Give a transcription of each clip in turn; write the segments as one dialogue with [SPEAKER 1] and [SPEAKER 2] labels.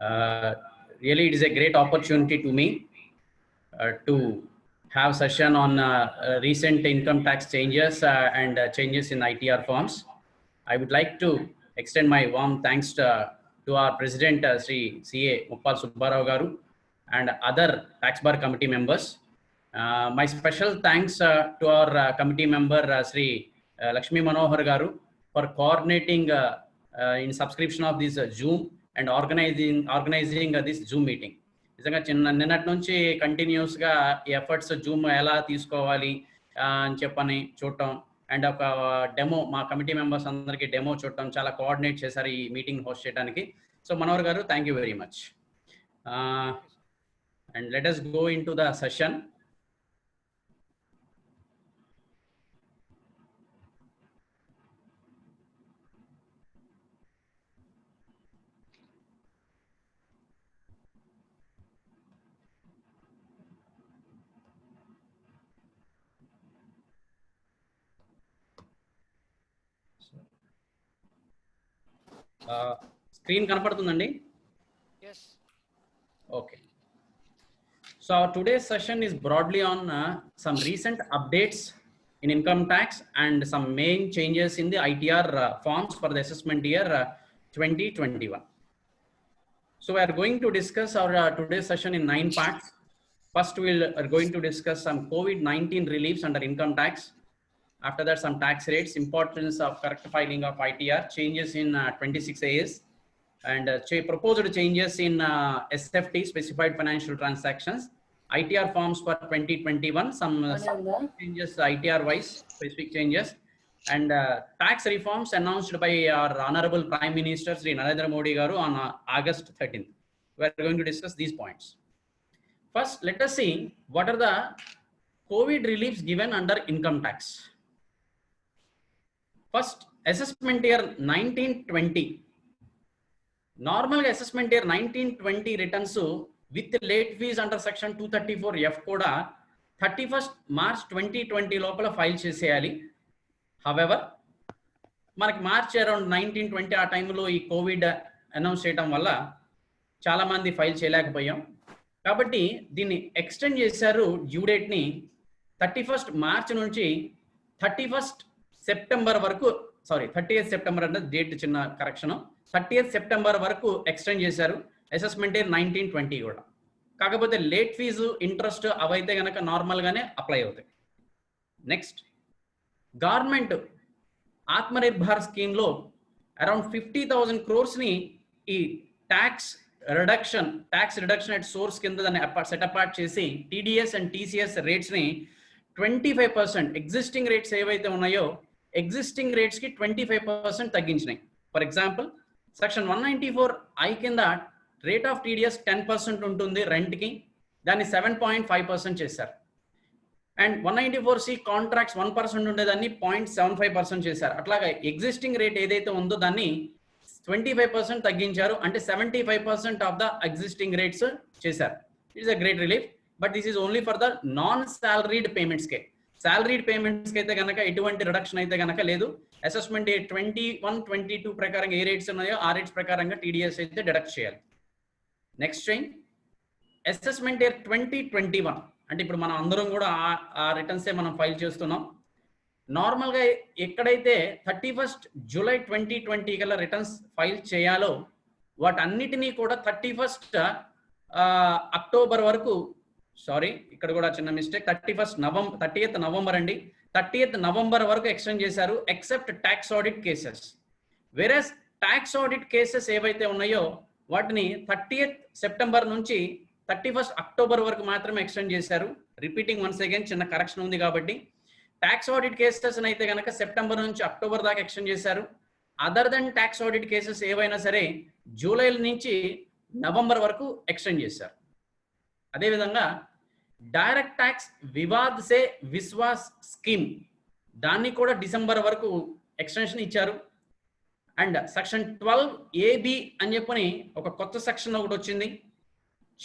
[SPEAKER 1] Really, it is a great opportunity to me to have session on recent income tax changes and changes in ITR forms. I would like to extend my warm thanks to our President Sri CA Muppal Subbarao Garu and other tax bar committee members. My special thanks to our committee member Sri Lakshmi Manohar Garu for coordinating in subscription of this Zoom and organizing this Zoom meeting. నిజంగా నిన్నటి నుంచి కంటిన్యూస్గా ఈ efforts Zoom ఎలా తీసుకోవాలి అని చెప్పని చూడటం అండ్ ఒక డెమో మా కమిటీ మెంబర్స్ అందరికీ డెమో చూడటం చాలా కోఆర్డినేట్ చేశారు ఈ మీటింగ్ హోస్ట్ చేయడానికి. సో మనోహర్ గారు, thank you very much. And let us go into the session. Screen కనపడుతుందండి?
[SPEAKER 2] Yes.
[SPEAKER 1] Okay. So our today's session is broadly on some recent updates in income tax and some main changes in the ITR forms for the assessment year 2021. So we are going to discuss our today's session in 9 parts. First, we are going to discuss some COVID-19 reliefs under income tax. After that, some tax rates, importance of correct filing of ITR, changes in 26 AS, and proposed changes in SFT, specified financial transactions, ITR forms for 2021, some changes ITR wise, specific changes, and tax reforms announced by our Honorable Prime Minister Sri Narendra Modi Garu on August 13th. We are going to discuss these points. First, let us see what are the COVID reliefs given under income tax. First, assessment year 1920. Normal assessment year 1920 returns with late fees under section 234F కూడా 31st March 2020 లోపల file చేసేయాలి. However మనకి March around 1920 ఆ టైంలో ఈ Covid announce చేయడం వల్ల చాలా మంది ఫైల్ చేయలేకపోయాం. కాబట్టి దీన్ని ఎక్స్టెండ్ చేశారు డ్యూ డేట్ని 31st మార్చ్ నుంచి 31st సెప్టెంబర్ వరకు, 30th సెప్టెంబర్ అంటే డేట్ చిన్న కరెక్షన్, 30th సెప్టెంబర్ వరకు ఎక్స్టెండ్ చేశారు అసెస్మెంట్ ఇయర్ 1920 కూడా. కాకపోతే లేట్ ఫీజు ఇంట్రెస్ట్ అవైతే కనుక నార్మల్గానే అప్లై అవుతాయి. నెక్స్ట్, గవర్నమెంట్ ఆత్మనిర్భర్ స్కీమ్లో అరౌండ్ 50,000 crores ఈ ట్యాక్స్ రిడక్షన్ అట్ సోర్స్ కింద దాన్ని సెట్ అపార్ట్ చేసి టీడీఎస్ అండ్ టీసీఎస్ రేట్స్ని 25% ఎగ్జిస్టింగ్ రేట్స్ ఏవైతే ఉన్నాయో ఎగ్జిస్టింగ్ రేట్స్కి 25% తగ్గించినాయి. ఫర్ ఎగ్జాంపుల్, సెక్షన్ 194I కింద రేట్ ఆఫ్ టీడీఎస్ 10% ఉంటుంది రెంట్కి, దాన్ని 7.5% చేశారు. అండ్ 194C కాంట్రాక్ట్స్ 1% ఉండేదాన్ని 0.75% చేశారు. అట్లాగా ఎగ్జిస్టింగ్ రేట్ ఏదైతే ఉందో దాన్ని 25% తగ్గించారు, అంటే 75% ఆఫ్ ద ఎగ్జిస్టింగ్ రేట్స్ చేశారు. It's a great relief. But this is only for the non salaried పేమెంట్స్కే. సాలరీడ్ పేమెంట్స్కి అయితే కనుక ఎటువంటి రిడక్షన్ అయితే కనుక లేదు. అసెస్మెంట్ 21-22 ప్రకారం ఏ రేట్స్ ఉన్నాయో ఆ రేట్స్ ప్రకారంగా టీడీఎస్ అయితే డిడక్ట్ చేయాలి. నెక్స్ట్ చేంజ్, అసెస్మెంట్ ఇయర్ 2021 అంటే ఇప్పుడు మనం అందరం కూడా ఆ రిటర్న్సే మనం ఫైల్ చేస్తున్నాం. నార్మల్గా ఎక్కడైతే 31st జూలై 2020 కల్లా రిటర్న్స్ ఫైల్ చేయాలో వాటన్నిటినీ కూడా 31st అక్టోబర్ వరకు, ఇక్కడ కూడా చిన్న మిస్టేక్, 30th నవంబర్ అండి, 30th నవంబర్ వరకు ఎక్స్టెండ్ చేశారు except tax audit cases. Whereas tax audit cases ఏవైతే ఉన్నాయో వాటిని 30th సెప్టెంబర్ నుంచి 31st అక్టోబర్ వరకు మాత్రమే ఎక్స్టెండ్ చేశారు. రిపీటింగ్ వన్స్ అగైన్, చిన్న కరెక్షన్ ఉంది కాబట్టి. ట్యాక్స్ ఆడిట్ కేసెస్ అయితే కనుక సెప్టెంబర్ నుంచి అక్టోబర్ దాకా ఎక్స్టెండ్ చేశారు. Other than tax audit cases ఏవైనా సరే జూలై నుంచి నవంబర్ వరకు ఎక్స్టెండ్ చేశారు. అదేవిధంగా direct tax Vivad se Vishwas scheme దాన్ని కూడా డిసెంబర్ వరకు ఎక్స్టెన్షన్ ఇచ్చారు. అండ్ సెక్షన్ 12AB అని చెప్పని ఒక కొత్త సెక్షన్ ఒకటి వచ్చింది.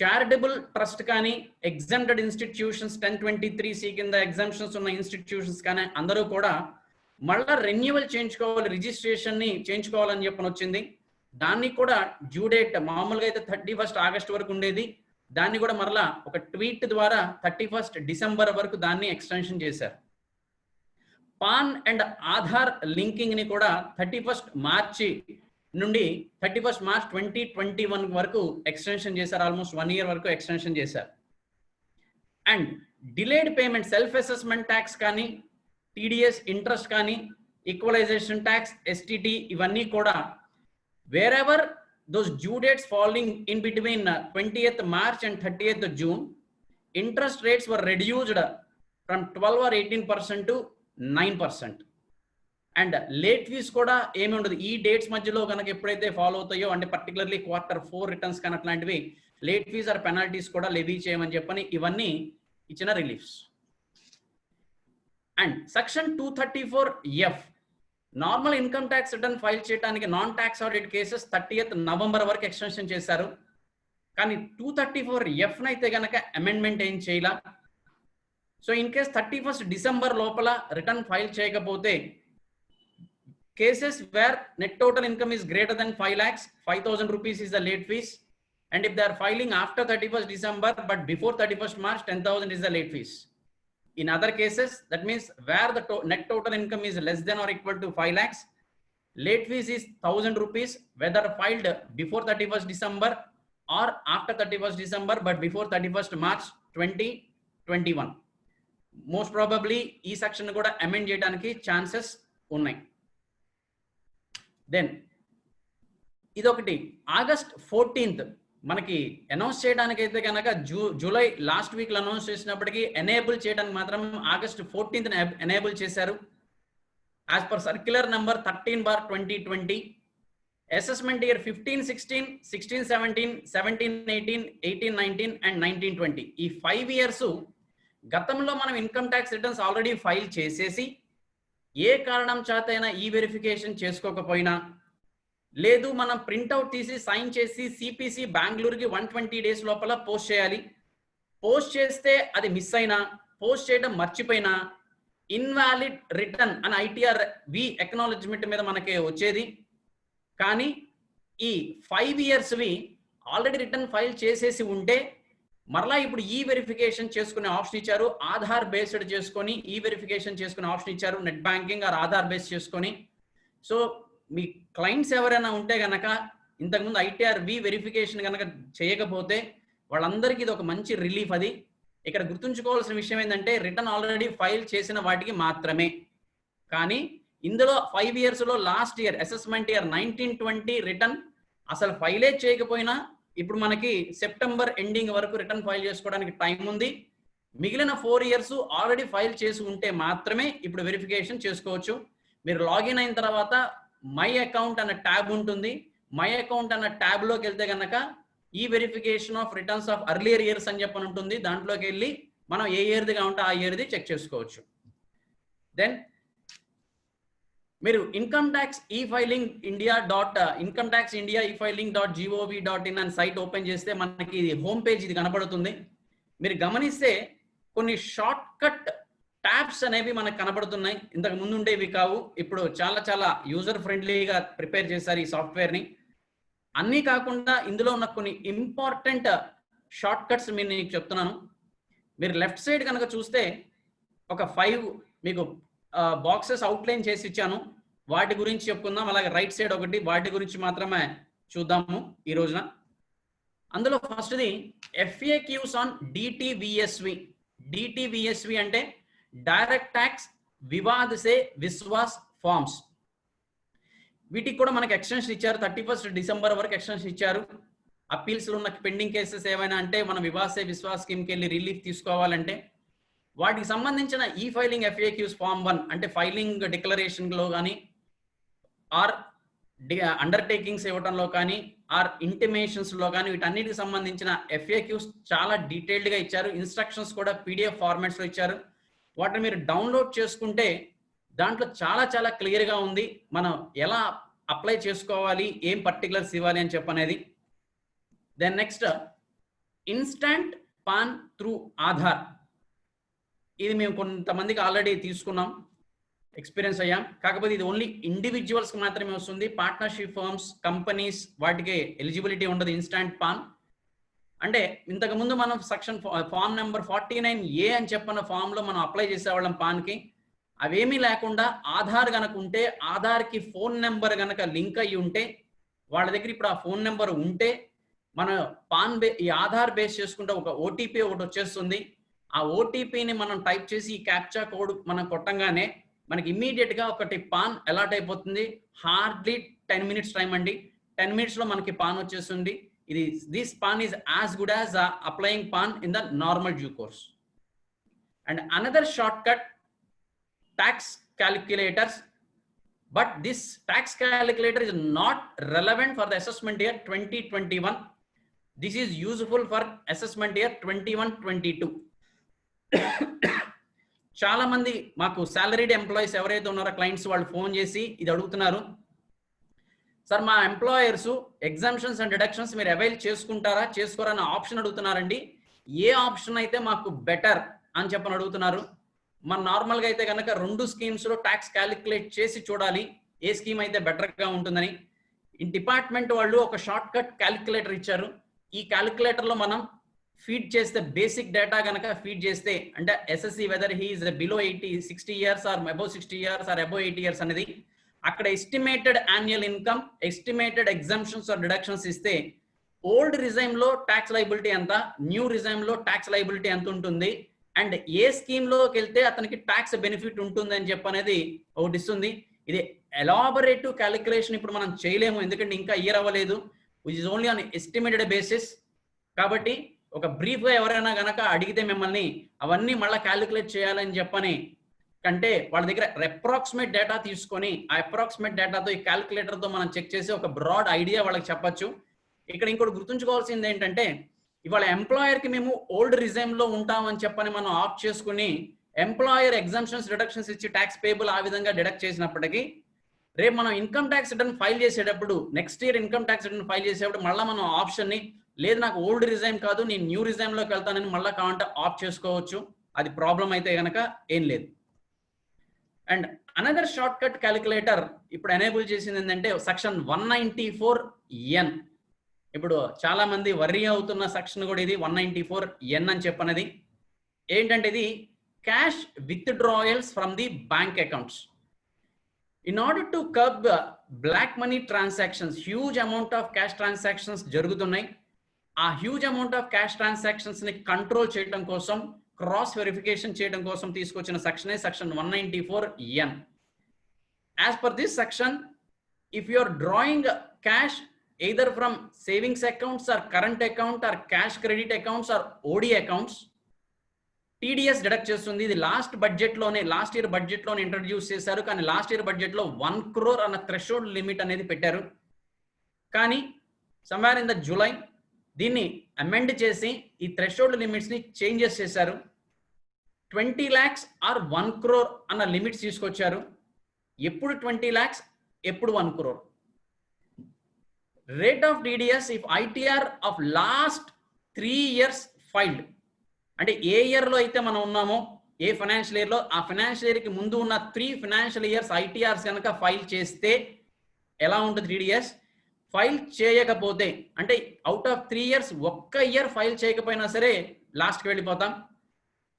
[SPEAKER 1] చారిటబుల్ ట్రస్ట్ కానీ ఎగ్జామ్టెడ్ ఇన్స్టిట్యూషన్స్ 1023C కింద ఎగ్జామ్షన్స్ ఉన్న ఇన్స్టిట్యూషన్స్ కానీ అందరూ కూడా మళ్ళా రెన్యువల్ చేయించుకోవాలి, రిజిస్ట్రేషన్ని చేయించుకోవాలని చెప్పని వచ్చింది. దాన్ని కూడా డ్యూ డేట్ మామూలుగా అయితే 31st ఆగస్ట్ వరకు ఉండేది, దాన్ని కూడా మరలా ఒక ట్వీట్ ద్వారా 31st డిసెంబర్ వరకు దాన్ని ఎక్స్టెన్షన్ చేశారు. పాన్ అండ్ ఆధార్ లింకింగ్ ని కూడా 31st మార్చి నుండి 31st మార్చ్ 2021 వరకు ఎక్స్టెన్షన్ చేశారు. ఆల్మోస్ట్ 1 year వరకు ఎక్స్టెన్షన్ చేశారు. And delayed payment self assessment tax కానీ, టీడీఎస్ ఇంట్రెస్ట్ కానీ, ఈక్వలైజేషన్ ట్యాక్స్, ఎస్టీటీ ఇవన్నీ కూడా wherever those due dates falling in between 20th March and 30th June, interest rates were reduced from 12 or 18% to 9%. And late fees కూడా ఏమి ఉండదు. ఈ dates మధ్యలో కనుక ఎప్పుడైతే ఫాలో అవుతాయో అంటే పర్టికులర్లీ Q4 రిటర్న్స్ కానీ అట్లాంటివి లేట్ ఫీస్ ఆర్ పెనాల్టీస్ కూడా లెవీ చేయమని చెప్పని ఇవన్నీ ఇచ్చిన reliefs. And section 234F normal income tax return file చేయడానికి non tax audit cases 30th November వరకు ఎక్స్టెన్షన్ చేశారు. కానీ 234F అయితే కనుక అమెండ్మెంట్ ఏం చేయాల. So in case 31st December లోపల రిటర్న్ ఫైల్ చేయకపోతే cases where net total income is greater than 5 lakhs, 5,000 rupees is the late fees. And if they are filing after 31st December but before 31st March, 10,000 is the late fees. In other cases, that means where the net total income is less than or equal to 5 lakhs, late fees is 1,000 rupees, whether filed before 31st December or after 31st December but before 31st March 2021. Most probably ఈ section కూడా amend చేయడానికి chances ఉన్నాయి. Then ఇదొకటి August 14th మనకి announce చేయడానికి అయితే కనుక July last week లో అనౌన్స్ చేసినప్పటికీ ఎనేబుల్ చేయడానికి మాత్రం ఆగస్ట్ 14th ఎనేబుల్ చేశారు. As per circular number 13/2020 assessment year 15-16, 16-17, 17-18, 18-19 and 19-20 ఈ 5 years గతంలో మనం income tax returns already file చేసేసి ఏ కారణం చేతైనా ఈ వెరిఫికేషన్ చేసుకోకపోయినా, లేదు మనం ప్రింట్అవుట్ తీసి సైన్ చేసి సిపిసి బెంగళూరుకి 120 days లోపల పోస్ట్ చేయాలి. పోస్ట్ చేస్తే అది మిస్ అయినా, పోస్ట్ చేయడం మర్చిపోయినా ఇన్వాలిడ్ రిటర్న్ అని ITR వి ఎక్నాలజ్మెంట్ మీద మనకి వచ్చేది. కానీ ఈ 5 years ఆల్రెడీ రిటర్న్ ఫైల్ చేసేసి ఉంటే మరలా ఇప్పుడు ఈ వెరిఫికేషన్ చేసుకునే ఆప్షన్ ఇచ్చారు. ఆధార్ బేస్డ్ చేసుకొని ఈ వెరిఫికేషన్ చేసుకునే ఆప్షన్ ఇచ్చారు, net banking or Aadhaar base చేసుకొని. సో మీ క్లయింట్స్ ఎవరైనా ఉంటే గనక ఇంతకుముందు ITR వి వెరిఫికేషన్ కనుక చేయకపోతే వాళ్ళందరికీ ఇది ఒక మంచి రిలీఫ్. అది ఇక్కడ గుర్తుంచుకోవాల్సిన విషయం ఏంటంటే రిటర్న్ ఆల్రెడీ ఫైల్ చేసిన వాటికి మాత్రమే. కానీ ఇందులో 5 years లో last year assessment year 19-20 return అసలు ఫైలే చేయకపోయినా ఇప్పుడు మనకి సెప్టెంబర్ ఎండింగ్ వరకు రిటర్న్ ఫైల్ చేసుకోవడానికి టైం ఉంది. మిగిలిన 4 years ఆల్రెడీ ఫైల్ చేసి ఉంటే మాత్రమే ఇప్పుడు వెరిఫికేషన్ చేసుకోవచ్చు. మీరు లాగిన్ అయిన తర్వాత మై అకౌంట్ అన్న ట్యాబ్ ఉంటుంది. మై అకౌంట్ అన్న ట్యాబ్ లోకి వెళ్తే కనుక ఈ verification of returns of earlier years అని చెప్పని ఉంటుంది. దాంట్లోకి వెళ్ళి మనం ఏ ఇయర్దిగా ఉంటే ఆ ఇయర్ది చెక్ చేసుకోవచ్చు. దెన్ మీరు ఇన్కమ్ ట్యాక్స్ e-filing.incometaxindia.gov.in అని సైట్ ఓపెన్ చేస్తే మనకి హోమ్ పేజ్ ఇది కనబడుతుంది. మీరు గమనిస్తే కొన్ని షార్ట్ కట్ ట్యాబ్స్ అనేవి మనకు కనబడుతున్నాయి. ఇంతకు ముందు ఉండేవి కావు. ఇప్పుడు చాలా చాలా యూజర్ ఫ్రెండ్లీగా ప్రిపేర్ చేశారు ఈ సాఫ్ట్వేర్ని. అన్నీ కాకుండా ఇందులో ఉన్న కొన్ని ఇంపార్టెంట్ షార్ట్ కట్స్ నేను చెప్తున్నాను. మీరు లెఫ్ట్ సైడ్ కనుక చూస్తే ఒక 5 మీకు బాక్సెస్ అవుట్లైన్ చేసి ఇచ్చాను. వాటి గురించి చెప్పుకుందాం. అలాగే రైట్ సైడ్ ఒకటి, వాటి గురించి మాత్రమే చూద్దాము ఈ రోజున. అందులో ఫస్ట్ది FAQs ఆన్ DTVSV. DTVSV అంటే direct tax Vivad se Vishwas forms. వీటికి కూడా మనకి ఎక్స్టెన్షన్ ఇచ్చారు. 31st డిసెంబర్ వరకు ఎక్స్టెన్షన్ ఇచ్చారు. అప్పీల్స్లో ఉన్న పెండింగ్ కేసెస్ ఏమైనా అంటే మనం వివాద్ సే విశ్వాస్ స్కీమ్కి వెళ్ళి రిలీఫ్ తీసుకోవాలంటే వాటికి సంబంధించిన ఈ ఫైలింగ్ FAQs ఫార్మ్ 1 అంటే ఫైలింగ్ డిక్లరేషన్లో కానీ ఆర్ అండర్టేకింగ్స్ ఇవ్వడంలో కానీ ఆర్ ఇంటిమేషన్స్లో కానీ వీటన్నిటికి సంబంధించిన FAQs చాలా డీటెయిల్డ్గా ఇచ్చారు. ఇన్స్ట్రక్షన్స్ కూడా PDF ఫార్మాట్స్లో ఇచ్చారు. వాటిని మీరు డౌన్లోడ్ చేసుకుంటే దాంట్లో చాలా చాలా క్లియర్గా ఉంది మనం ఎలా అప్లై చేసుకోవాలి, ఏం పర్టికులర్స్ ఇవ్వాలి అని చెప్పనేది. Then next instant PAN through Aadhaar. ఇది మేము కొంతమందికి ఆల్రెడీ తీసుకున్నాం. ఎక్స్పీరియన్స్ అయ్యాం. కాకపోతే ఇది ఓన్లీ ఇండివిజువల్స్ కి మాత్రమే వస్తుంది. పార్ట్నర్షిప్ ఫర్మ్స్, కంపెనీస్ వాటికి ఎలిజిబిలిటీ ఉండదు ఇన్స్టాంట్ పాన్. అంటే ఇంతకు ముందు మనం సెక్షన్ ఫామ్ నెంబర్ 49A అని చెప్పిన ఫామ్ లో మనం అప్లై చేసేవాళ్ళం పాన్ కి. అవేమీ లేకుండా ఆధార్ గనక ఉంటే, ఆధార్ కి ఫోన్ నెంబర్ గనక లింక్ అయ్యి ఉంటే, వాళ్ళ దగ్గర ఇప్పుడు ఆ ఫోన్ నెంబర్ ఉంటే మన పాన్ ఈ ఆధార్ బేస్ చేసుకుంటే ఒక ఓటీపీ ఒకటి వచ్చేస్తుంది. ఆ ఓటీపీని మనం టైప్ చేసి ఈ క్యాప్చా కోడ్ మనం కొట్టంగానే మనకి ఇమ్మీడియట్ గా ఒకటి పాన్ అలాట్ అయిపోతుంది. హార్డ్లీ 10 minutes టైం అండి. 10 minutes లో మనకి పాన్ వచ్చేస్తుంది. ఇది this pan is as good as applying pan in the normal due course. And another short cut, tax calculators, but this tax calculator is not relevant for the assessment year 2021. This is useful for assessment year 21-22. చాలా మంది మాకు salaried employees ఎవరైతే ఉన్నారో clients వాళ్ళు phone చేసి ఇది అడుగుతున్నారు, sir మా ఎంప్లాయర్స్ ఎగ్జామ్షన్స్ అండ్ డిడక్షన్స్ మీరు అవైల్ చేసుకుంటారా చేసుకోరా అన్న ఆప్షన్ అడుగుతున్నారండి. ఏ ఆప్షన్ అయితే మాకు బెటర్ అని చెప్పని అడుగుతున్నారు. మన నార్మల్గా అయితే కనుక 2 స్కీమ్స్ లో ట్యాక్స్ క్యాలిక్యులేట్ చేసి చూడాలి ఏ స్కీమ్ అయితే బెటర్ గా ఉంటుందని. ఈ డిపార్ట్మెంట్ వాళ్ళు ఒక షార్ట్ కట్ క్యాలిక్యులేటర్ ఇచ్చారు. ఈ క్యాలిక్యులేటర్ లో మనం ఫీడ్ చేస్తే, బేసిక్ డేటా కనుక ఫీడ్ చేస్తే, అంటే SSC whether he is below 60 years or above 60 years or above 80 years అనేది, అక్కడ estimated annual income, estimated exemptions or deductions ఇస్తే ఓల్డ్ రిజైమ్ లో ట్యాక్స్ లయబిలిటీ ఎంత, న్యూ రిజైమ్ లో ట్యాక్స్ లయబిలిటీ ఎంత ఉంటుంది, అండ్ ఏ స్కీమ్ లోకి వెళ్తే అతనికి ట్యాక్స్ బెనిఫిట్ ఉంటుంది అని చెప్పనేది ఒకటి ఇస్తుంది. ఇది ఎలాబరేటివ్ క్యాలిక్యులేషన్ ఇప్పుడు మనం చేయలేము, ఎందుకంటే ఇంకా ఇయర్ అవ్వలేదు. Which is only on estimated basis. కాబట్టి ఒక బ్రీఫ్ గా ఎవరైనా గనక అడిగితే మిమ్మల్ని అవన్నీ మళ్ళీ క్యాలిక్యులేట్ చేయాలని చెప్పని కంటే వాళ్ళ దగ్గర అప్రాక్సిమేట్ డేటా తీసుకొని ఆ అప్రాక్సిమేట్ డేటాతో ఈ క్యాలిక్యులేటర్ తో మనం చెక్ చేసి ఒక బ్రాడ్ ఐడియా వాళ్ళకి చెప్పొచ్చు. ఇక్కడ ఇంకోటి గుర్తుంచుకోవాల్సింది ఏంటంటే, ఇవాళ ఎంప్లాయర్ కి మేము ఓల్డ్ రిజైమ్ లో ఉంటామని చెప్పని మనం ఆప్ట్ చేసుకుని ఎంప్లాయర్ ఎగ్జామ్షన్స్ డిడక్షన్స్ ఇచ్చి ట్యాక్స్ పేబుల్ ఆ విధంగా డిడక్ట్ చేసినప్పటికీ రేపు మనం ఇన్కమ్ ట్యాక్స్ రిటర్న్ ఫైల్ చేసేటప్పుడు, next year income tax return file చేసేటప్పుడు మళ్ళీ మనం ఆప్షన్ ని, లేదు నాకు ఓల్డ్ రిజైమ్ కాదు నేను న్యూ రిజైమ్ లోకి వెళ్తానని మళ్ళీ కావాలంటే ఆప్ట్ చేసుకోవచ్చు. అది ప్రాబ్లం అయితే కనుక ఏం లేదు. And another short cut calculator ఇప్పుడు ఎనేబుల్ చేసింది ఏంటంటే సెక్షన్ 194N. ఇప్పుడు చాలా మంది వర్రీ అవుతున్న సెక్షన్ కూడా ఇది 194N అని చెప్పనది. ఏంటంటే ఇది cash withdrawals from the bank accounts. In order to curb black money transactions, huge amount of cash transactions జరుగుతున్నాయి. ఆ huge amount of cash transactions ని కంట్రోల్ చేయడం కోసం, క్రాస్ వెరిఫికేషన్ చేయడం కోసం తీసుకొచ్చిన section section 194N. As per this section, if you are drawing cash either from savings accounts or current account or cash credit accounts or OD accounts, TDS deduct చేస్తుంది. ఇది last year budget లోనే introduce చేశారు. కానీ last year budget లో 1 crore అన్న threshold limit అనేది పెట్టారు. కానీ సమ్వేర్ ఇన్ ద జూలై దీన్ని అమెండ్ చేసి ఈ థ్రెషోల్డ్ లిమిట్స్ ని చేంజెస్ చేశారు. 20 lakhs ఆర్ 1 crore అన్న లిమిట్స్ తీసుకొచ్చారు. ఎప్పుడు 20 lakhs, ఎప్పుడు 1 crore. Rate of TDS if ITR of last 3 years filed, అంటే ఏ ఇయర్ లో అయితే మనం ఉన్నామో, ఏ ఫైనాన్షియల్ ఇయర్ లో, ఆ ఫైనాన్షియల్ ఇయర్ కి ముందు ఉన్న 3 financial years ITRs కనుక ఫైల్ చేస్తే ఎలా ఉంటుంది TDS. ఫైల్ చేయకపోతే, అంటే అవుట్ ఆఫ్ 3 years ఒక్క ఇయర్ ఫైల్ చేయకపోయినా సరే లాస్ట్ కి వెళ్ళిపోతాం.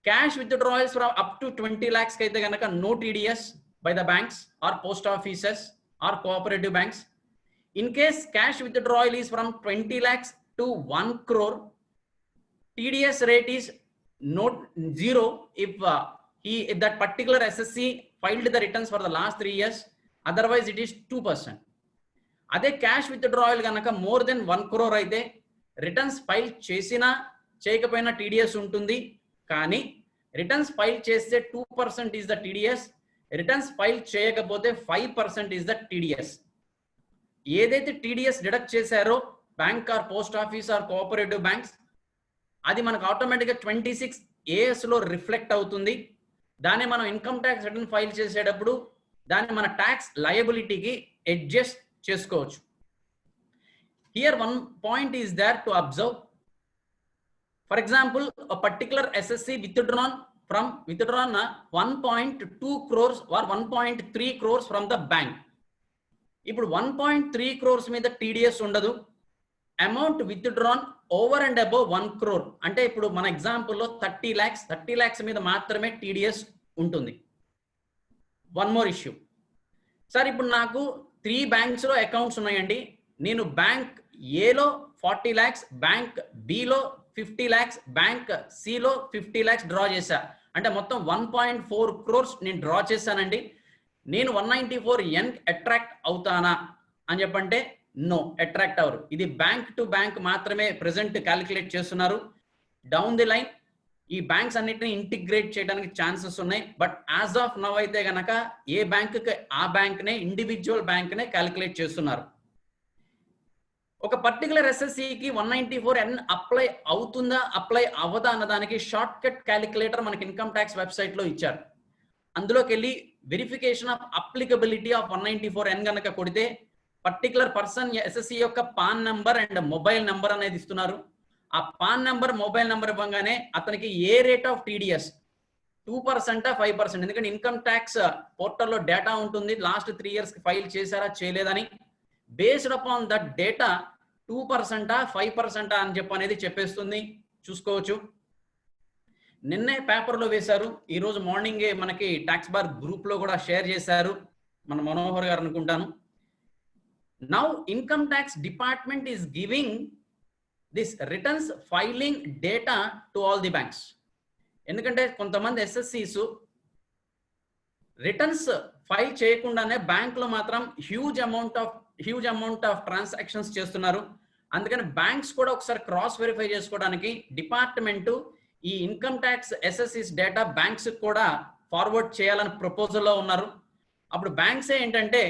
[SPEAKER 1] Cash withdrawals from up to 20 lakhs కి అయితే కనుక no TDS by the banks or post offices or cooperative banks. In case cash withdrawal is from 20 lakhs to 1 crore, TDS rate is not 0 if that particular SSC filed the returns for the last 3 years. Otherwise, it is 2%. అదే cash withdrawal కనుక more then 1 crore అయితే returns file చేసినా చేయకపోయినా TDS ఉంటుంది. కానీ returns file చేస్తే 2% is the TDS. Returns file చేయకపోతే 5% is the TDS. ఏదైతే TDS డిడక్ట్ చేశారో bank or post office or cooperative banks, అది మనకు ఆటోమేటిక్గా 26AS లో రిఫ్లెక్ట్ అవుతుంది. దాన్ని మనం ఇన్కమ్ ట్యాక్స్ రిటర్న్ ఫైల్ చేసేటప్పుడు దాన్ని మన ట్యాక్స్ లయబిలిటీకి అడ్జస్ట్ చేసుకోవచ్చు. Here one point is there to observe. For example, a particular SSC withdrawn withdrawn 1.2 crores or 1.3 crores from the bank. ఇప్పుడు 1.3 crores మీద టీడీఎస్ ఉండదు. Amount withdrawn over and above 1 crore అంటే ఇప్పుడు మన ఎగ్జాంపుల్లో 30 lakhs మీద మాత్రమే టీడీఎస్ ఉంటుంది. వన్ మోర్ ఇష్యూ సార్, ఇప్పుడు నాకు 3 banks లో అకౌంట్స్ ఉన్నాయండి. నేను బ్యాంక్ ఏలో 40 lakhs, బ్యాంక్ బిలో 50 lakhs, బ్యాంక్ సిలో 50 lakhs డ్రా చేశా. అంటే మొత్తం 1.4 crores నేను డ్రా చేశానండి. నేను 194N అట్రాక్ట్ అవుతానా అని చెప్పంటే నో, అట్రాక్ట్ అవరు. ఇది బ్యాంక్ టు బ్యాంక్ మాత్రమే ప్రెసెంట్ క్యాలిక్యులేట్ చేస్తున్నారు. డౌన్ ది లైన్ ఈ బ్యాంక్స్ అన్నిటిని ఇంటిగ్రేట్ చేయడానికి ఛాన్సెస్ ఉన్నాయి. బట్ యాజ్ ఆఫ్ నవ్ అయితే గనక ఏ బ్యాంకుకి ఆ బ్యాంక్నే, ఇండివిజువల్ బ్యాంక్నే క్యాలిక్యులేట్ చేస్తున్నారు. ఒక పర్టికులర్ ఎస్ఎస్సికి 194N అప్లై అవుతుందా అప్లై అవ్వదా అన్నదానికి షార్ట్ కట్ క్యాలిక్యులేటర్ మనకి ఇన్కమ్ ట్యాక్స్ వెబ్సైట్ లో ఇచ్చారు. అందులోకి వెళ్ళి verification of applicability of 194N గనక కొడితే పర్టికులర్ పర్సన్ ఎస్ఎస్సి యొక్క pan number and mobile number అనేది ఇస్తున్నారు. ఆ పాన్ నెంబర్, మొబైల్ నెంబర్ ఇవ్వగానే అతనికి ఏ రేట్ ఆఫ్ టీడీఎస్ 2% 5%, ఎందుకంటే ఇన్కమ్ ట్యాక్స్ పోర్టల్లో డేటా ఉంటుంది లాస్ట్ 3 years ఫైల్ చేశారా చేయలేదని. బేస్డ్ అపాన్ దట్ డేటా 2% 5% అని చెప్పి అనేది చెప్పేస్తుంది. చూసుకోవచ్చు. నిన్నే పేపర్లో వేశారు, ఈరోజు మార్నింగే మనకి ట్యాక్స్ బార్ గ్రూప్ లో కూడా షేర్ చేశారు మన మనోహర్ గారు అనుకుంటాను. Now income tax department is giving this returns filing data to all the banks. ఎందుకంటే కొంతమంది ఎస్ఎస్సీస్ రిటర్న్స్ ఫైల్ చేయకుండానే బ్యాంక్ లో మాత్రం హ్యూజ్ అమౌంట్ ఆఫ్ ట్రాన్సాక్షన్స్ చేస్తున్నారు. అందుకని బ్యాంక్స్ కూడా ఒకసారి క్రాస్ వెరిఫై చేసుకోవడానికి డిపార్ట్మెంట్ ఈ ఇన్కమ్ ట్యాక్స్ ఎస్ఎస్సిస్ డేటా బ్యాంక్స్ కూడా ఫార్వర్డ్ చేయాలని ప్రపోజల్లో ఉన్నారు. అప్పుడు బ్యాంక్స్ ఏంటంటే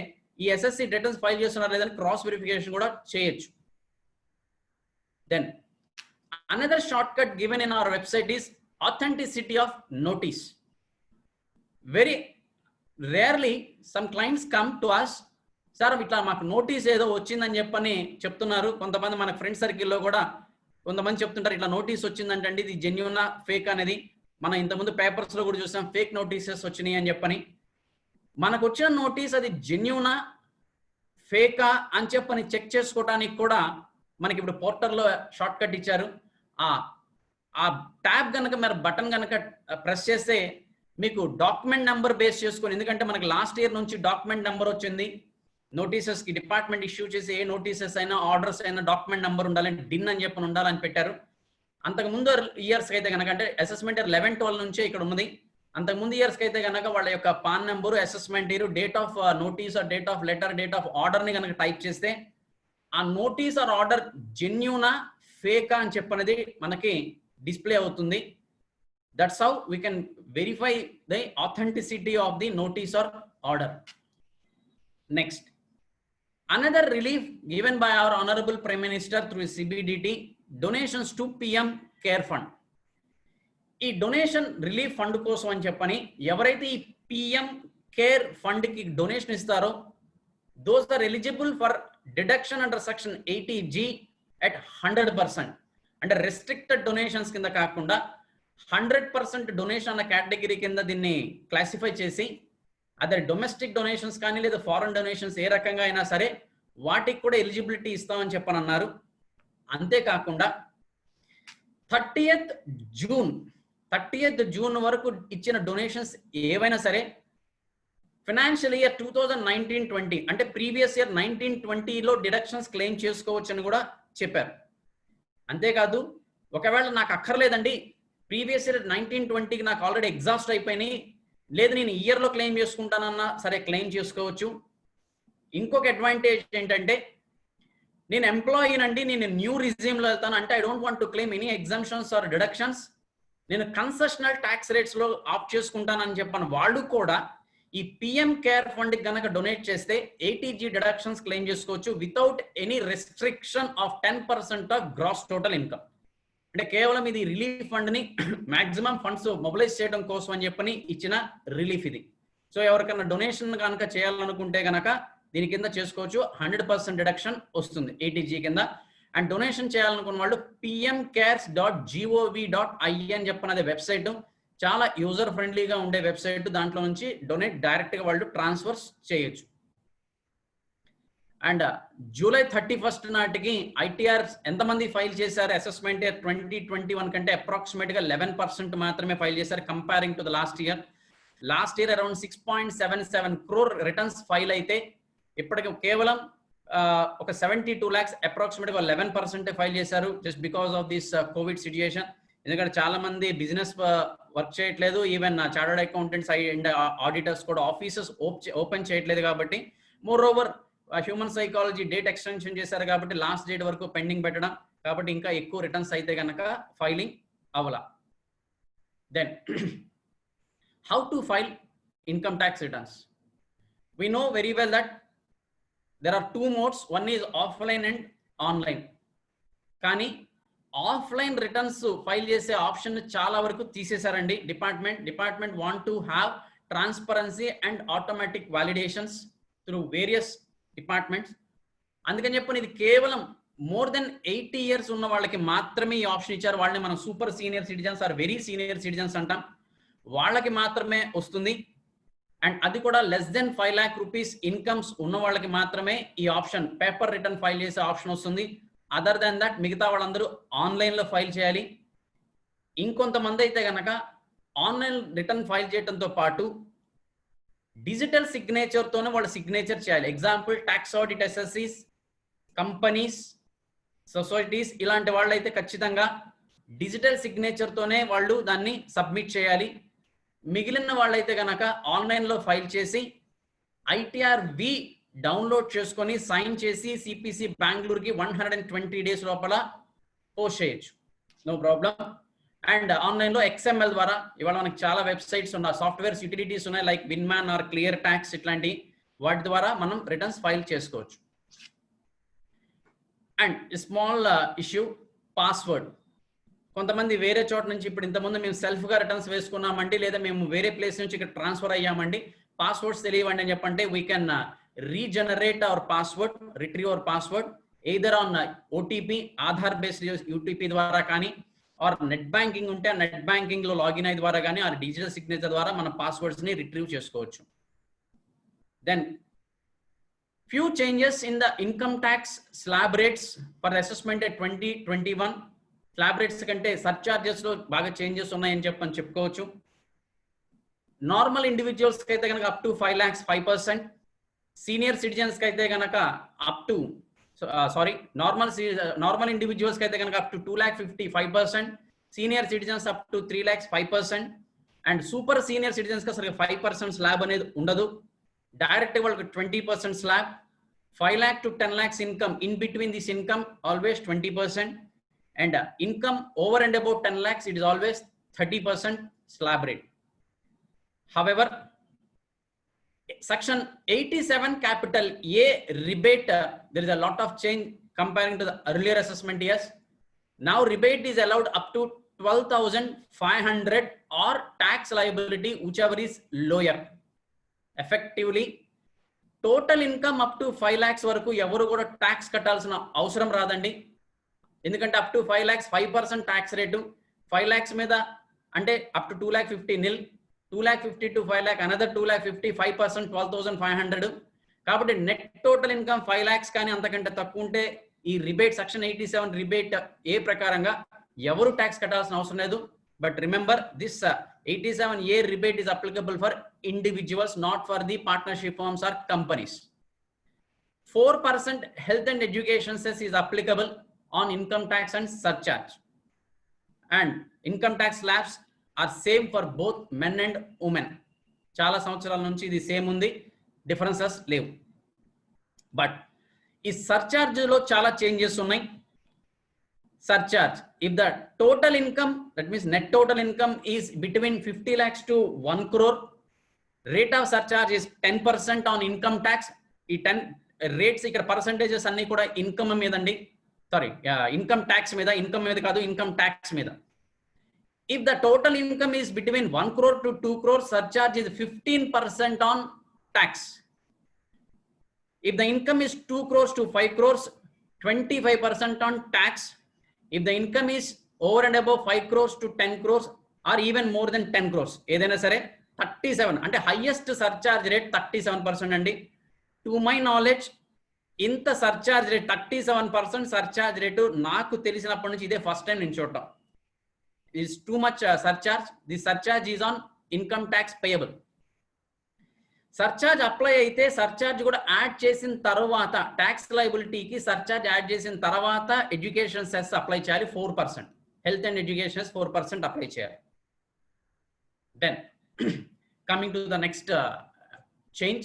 [SPEAKER 1] ఈ ఎస్ఎస్సి రిటర్న్స్ ఫైల్ చేస్తున్నారు లేదని క్రాస్ వెరిఫికేషన్ కూడా చేయొచ్చు. Then another shortcut given in our website is authenticity of notice. Very rarely some clients come to us, sir ఇట్లా మాకు నోటీస్ ఏదో వచ్చిందని చెప్పని చెప్తున్నారు. కొంతమంది మన ఫ్రెండ్ సర్కిల్లో కూడా కొంతమంది చెప్తుంటారు ఇట్లా నోటీస్ వచ్చిందంటండి, ఇది జెన్యూనా ఫేక్ అనేది. మనం ఇంతకుముందు పేపర్స్ లో కూడా చూసాం ఫేక్ నోటీసెస్ వచ్చినాయి అని చెప్పని. మనకు వచ్చిన నోటీస్ అది జెన్యూనా ఫేకా అని చెప్పని చెక్ చేసుకోవడానికి కూడా మనకి ఇప్పుడు పోర్టల్లో షార్ట్ కట్ ఇచ్చారు. ఆ ట్యాబ్ కనుక మీరు బటన్ కనుక ప్రెస్ చేస్తే మీకు డాక్యుమెంట్ నెంబర్ బేస్ చేసుకొని, ఎందుకంటే మనకి లాస్ట్ ఇయర్ నుంచి డాక్యుమెంట్ నెంబర్ వచ్చింది నోటీసెస్ కి. డిపార్ట్మెంట్ ఇష్యూ చేసి ఏ నోటీసెస్ అయినా ఆర్డర్స్ అయినా డాక్యుమెంట్ నెంబర్ ఉండాలని డిన్ అని చెప్పని ఉండాలని పెట్టారు. అంతకుముందు ఇయర్స్కి అయితే కనుక అంటే అసెస్మెంట్ ఇయర్ 11-12 నుంచే ఇక్కడ ఉన్నది. అంతకుముందు ఇయర్స్కి అయితే కనుక వాళ్ళ యొక్క pan number, assessment year, date of notice are date of letter, date of order ని కనుక టైప్ చేస్తే ఆ నోటీస్ ఆర్ ఆర్డర్ జెన్యూనా ఫేకా అని చెప్పనేది మనకి డిస్ప్లే అవుతుంది. That's how we can verify the authenticity of the notice or order. Next, another relief given by our honorable Prime Minister through CBDT, donations to PM Care Fund. ఈ donation relief fund కోసం అని చెప్పని ఎవరైతే ఈ PM Care Fund కి donation ఇస్తారో those are eligible for deduction under section 80G at 100%. అంటే restricted donations కింద కాకుండా 100% డొనేషన్ అన్న కేటగిరీ కింద దీన్ని క్లాసిఫై చేసి అదే డొమెస్టిక్ డొనేషన్స్ కానీ లేదా ఫారెన్ డొనేషన్స్ ఏ రకంగా అయినా సరే వాటికి కూడా ఎలిజిబిలిటీ ఇస్తామని చెప్పని అన్నారు. అంతేకాకుండా 30th జూన్ వరకు ఇచ్చిన డొనేషన్స్ ఏవైనా సరే ఫైనాన్షియల్ ఇయర్ 2019-20 అంటే ప్రీవియస్ ఇయర్ 19-20లో డిడక్షన్స్ క్లెయిమ్ చేసుకోవచ్చు అని కూడా చెప్పారు. అంతేకాదు ఒకవేళ నాకు అక్కర్లేదండి ప్రీవియస్ ఇయర్ 19-20కి నాకు ఆల్రెడీ ఎగ్జాస్ట్ అయిపోయినాయి, లేదు నేను ఇయర్లో క్లెయిమ్ చేసుకుంటానన్నా సరే క్లెయిమ్ చేసుకోవచ్చు. ఇంకొక అడ్వాంటేజ్ ఏంటంటే నేను ఎంప్లాయీనండి, నేను న్యూ రిజ్యూమ్లో వెళ్తాను అంటే I don't want to claim any exemptions or deductions, నేను కన్సెషనల్ ట్యాక్స్ రేట్స్లో ఆప్ట్ చేసుకుంటానని చెప్పాను. వాళ్ళు కూడా ఈ పిఎం కేర్ ఫండ్ కనుక డొనేట్ చేస్తే 80G డిడక్షన్స్ క్లెయిమ్ చేసుకోవచ్చు without any restriction of 10% of gross total income. అంటే కేవలం ఇది రిలీఫ్ ఫండ్ ని మాక్సిమం ఫండ్స్ మొబిలైజ్ చేయడం కోసం అని చెప్పని ఇచ్చిన రిలీఫ్ ఇది. సో ఎవరికైనా డొనేషన్ కనుక చేయాలనుకుంటే కనుక దీని కింద చేసుకోవచ్చు. 100% డిడక్షన్ వస్తుంది 80G కింద. అండ్ డొనేషన్ చేయాలనుకున్న వాళ్ళు pmcares.gov.in అని చెప్పినది వెబ్సైట్. చాలా యూజర్ ఫ్రెండ్లీగా ఉండే వెబ్సైట్. దాంట్లో నుంచి డొనేట్ డైరెక్ట్గా వాళ్ళు ట్రాన్స్ఫర్స్ చేయొచ్చు. అండ్ జూలై 31 నాటికి ఐటీఆర్ ఎంతమంది ఫైల్ చేశారు అసెస్మెంట్ ఇయర్ 2021 కంటే అప్రాక్సిమేట్గా 11% మాత్రమే ఫైల్ చేశారు comparing to the last year. Last year around 6.77 crore returns file అయితే ఇప్పటికి కేవలం ఒక 72 lakhs అప్రాక్సిమేట్గా 11% ఫైల్ చేశారు, just because of this Covid situation. ఎందుకంటే చాలా మంది బిజినెస్ వర్క్ చేయట్లేదు, even chartered accountants and auditors కూడా ఆఫీసెస్ ఓపెన్ చేయట్లేదు. కాబట్టి more over human psychology date extension చేశారు కాబట్టి లాస్ట్ డేట్ వరకు పెండింగ్ పెట్టడం, కాబట్టి ఇంకా ఎక్కువ రిటర్న్స్ అయితే కనుక ఫైలింగ్ అవ్వాల. Then how to file income tax returns. We know very well that there are two modes, one is offline and online. కానీ ఆఫ్లైన్ రిటర్న్స్ ఫైల్ చేసే ఆప్షన్ చాలా వరకు తీసేశారండి department want to have transparency and automatic validations through various departments. అందుకని చెప్పని ఇది కేవలం more than 80 years ఉన్న వాళ్ళకి మాత్రమే ఈ ఆప్షన్ ఇచ్చారు. వాళ్ళని మనం super senior citizens or very senior citizens అంటాం, వాళ్ళకి మాత్రమే వస్తుంది. అండ్ అది కూడా less than 5 lakh rupees incomes ఉన్న వాళ్ళకి మాత్రమే ఈ ఆప్షన్ పేపర్ రిటర్న్ ఫైల్ చేసే ఆప్షన్ వస్తుంది. అదర్ దెన్ దట్ మిగతా వాళ్ళందరూ ఆన్లైన్లో ఫైల్ చేయాలి. ఇంకొంతమంది అయితే కనుక ఆన్లైన్ రిటర్న్ ఫైల్ చేయడంతో పాటు డిజిటల్ సిగ్నేచర్తోనే వాళ్ళు సిగ్నేచర్ చేయాలి. Example tax audit assessees, companies, societies ఇలాంటి వాళ్ళు అయితే ఖచ్చితంగా డిజిటల్ సిగ్నేచర్తోనే వాళ్ళు దాన్ని సబ్మిట్ చేయాలి. మిగిలిన వాళ్ళైతే కనుక ఆన్లైన్లో ఫైల్ చేసి ఐటీఆర్ వి డౌన్లోడ్ చేసుకొని సైన్ చేసి సిపిసి బెంగళూరుకి 120 days లోపల పోస్ట్ చేయొచ్చు, నో ప్రాబ్లం. అండ్ ఆన్లైన్లో XML ద్వారా ఇవాళ మనకి చాలా వెబ్సైట్స్ ఉన్నాయి, సాఫ్ట్వేర్స్ యూటిలిటీస్ ఉన్నాయి, లైక్ విన్మాన్ ఆర్ క్లియర్ ట్యాక్స్, ఇట్లాంటి వాటి ద్వారా మనం రిటర్న్స్ ఫైల్ చేసుకోవచ్చు. And small issue, password. కొంతమంది వేరే చోట నుంచి ఇప్పుడు ఇంతకుముందు మేము సెల్ఫ్గా రిటర్న్స్ వేసుకున్నామండి, లేదా మేము వేరే ప్లేస్ నుంచి ఇక్కడ ట్రాన్స్ఫర్ అయ్యామండి, పాస్వర్డ్స్ తెలియవండి అని చెప్పంటే we can regenerate our password, retrieve our password either on OTP, Aadhaar based OTP ద్వారా కానీ, ఆర్ నెట్ బ్యాంకింగ్ ఉంటే నెట్ బ్యాంకింగ్ లో లాగిన్ అయ్యే ద్వారా కానీ, ఆర్ డిజిటల్ సిగ్నేచర్ ద్వారా మన పాస్వర్డ్స్ ని రిట్రీవ్ చేసుకోవచ్చు. Then few changes in the income tax slab rates for assessment 2021. Slab rates కంటే సర్చార్జెస్ లో బాగా చేంజెస్ ఉన్నాయని చెప్పుకోవచ్చు. నార్మల్ ఇండివిజువల్స్ కి అయితే కనుక up to 5 lakhs 5%, senior citizens కి అయితే కనుక అప్ టు నార్మల్ ఇండివిజువల్స్ కి అయితే కనుక up to 2,50,000 5%, senior citizens up to 3 lakhs 5%, and super senior citizens కి అసలు 5% స్లాబ్ అనేది ఉండదు. డైరెక్ట్ వాళ్ళకి 20% slab. 5 lakh to 10 lakhs income, in between this income always 20%, and income over and above 10 lakhs it is always 30% slab rate. However, section 87 capital A rebate, there is a lot of change comparing to the earlier assessment years. Now rebate is allowed up to 12,500 or tax liability whichever is lower. Effectively total income up to 5 lakhs వరకు ఎవరు కూడా tax కట్టాల్సిన అవసరం రాదండి. ఎందుకంటే up to 5 lakhs 5% tax rate, 5 lakhs మీద అంటే up to 2,50,000 nil, 2,50,000 to 5 lakh another 2,50,000 5% 12,500. కాబట్టి నెట్ టోటల్ ఇన్కమ్ 5 lakhs కానీ అంతకంటే తక్కువ ఉంటే ఈ రిబేట్ సెక్షన్ 87 రిబేట్ ఏ ప్రకారంగా ఎవరు ట్యాక్స్ కట్టాల్సిన అవసరం లేదు. But remember, this 87A rebate is applicable for individuals, not for the partnership firms or companies. 4% health and education cess is applicable on income tax and surcharge. And income tax slabs are same for both men and women. Chala samvatsaraల నుంచి ఇది same ఉంది, differences లేవు. But ఈ surcharge లో చాలా changes ఉన్నాయి. Surcharge, if the total income, that means net total income is between 50 lakhs to 1 crore, rate of surcharge is 10% on income tax. ఈ 10 rates ఇక్కడ పర్సంటేజెస్ అన్ని కూడా ఇన్కమ్ మీదండి, ఇన్కమ్ ట్యాక్స్ మీద, ఇన్కమ్ మీద కాదు, ఇన్కమ్ ట్యాక్స్ మీద. If the total income is between 1 crore to 2 crore, surcharge is 15% on tax. If the income is 2 crores to 5 crores, 25% on tax. If the income is over and above 5 crores to 10 crores or even more than 10 crores ఏదైనా సరే 37 అంటే highest surcharge rate 37% అండి. To my knowledge ఇంత surcharge rate 37% surcharge rate నాకు తెలిసినప్పటి నుంచి ఇదే first time నేను చూడటం. Is too much surcharge. The surcharge is on income tax payable. Surcharge apply అయితే సర్చార్జ్ కూడా యాడ్ చేసిన తర్వాత ట్యాక్స్ లయబిలిటీకి సర్చార్జ్ యాడ్ చేసిన తర్వాత ఎడ్యుకేషన్ సెస్ అప్లై చేయాలి 4%. హెల్త్ అండ్ ఎడ్యుకేషన్ 4% అప్లై చేయాలి. Then coming to the next change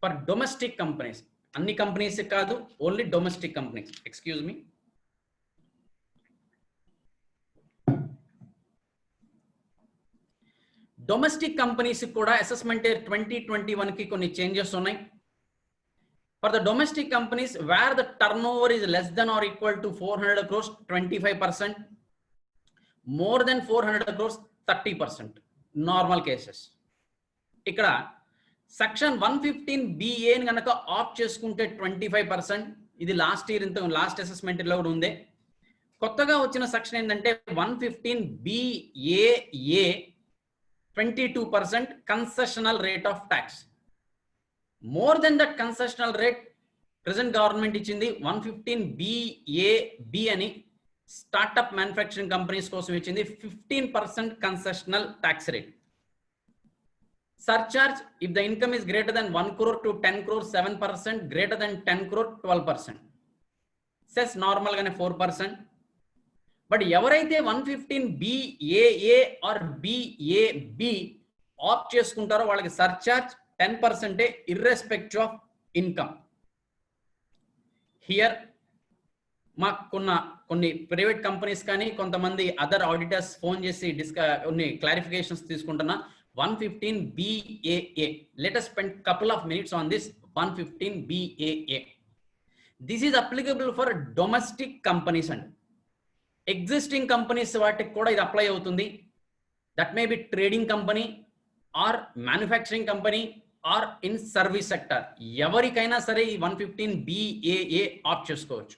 [SPEAKER 1] for domestic companies. అన్ని companies కాదు, only domestic companies. Excuse me. Domestic companies కూడా అసెస్మెంట్ ఇయర్ 2021 కి కొన్ని చేంజెస్ ఉన్నాయి. For the domestic companies where the turnover is less than or equal to 400 crores 25%, more than 400 crores 30%. Normal cases. ఇక్కడ section 115BA కనుక opt చేసుకుంటే 25%. ఇది last year ఇంత last assessment లో కూడా ఉంది. కొత్తగా వచ్చిన సెక్షన్ ఏంటంటే 115BAA 22% concessional rate of tax. More than that concessional rate present government ఇచ్చింది 115BAB అని స్టార్ట్అప్ మ్యానుఫ్యాక్చరింగ్ కంపెనీస్ కోసం ఇచ్చింది 15% concessional tax rate. Surcharge if the income is greater than 1 crore to 10 crores 7%, greater than 10 crore 12%. Cess normal గానే 4%. But ఎవరైతే 115BAA are BAB opt చేసుకుంటారో వాళ్ళకి surcharge 10% irrespective of income. Here మాకు కొన్ని private companies కానీ కొంతమంది అదర్ ఆడిటర్స్ ఫోన్ చేసి కొన్ని క్లారిఫికేషన్స్ తీసుకుంటున్నా. 115BAA. Let us spend couple of minutes on this 115BAA. This is applicable for domestic companies and existing companies వాటికి కూడా ఇది అప్లై అవుతుంది. That may be trading company or manufacturing company or in service sector. ఎవరికైనా సరే ఈ 115BAA opt చేసుకోవచ్చు.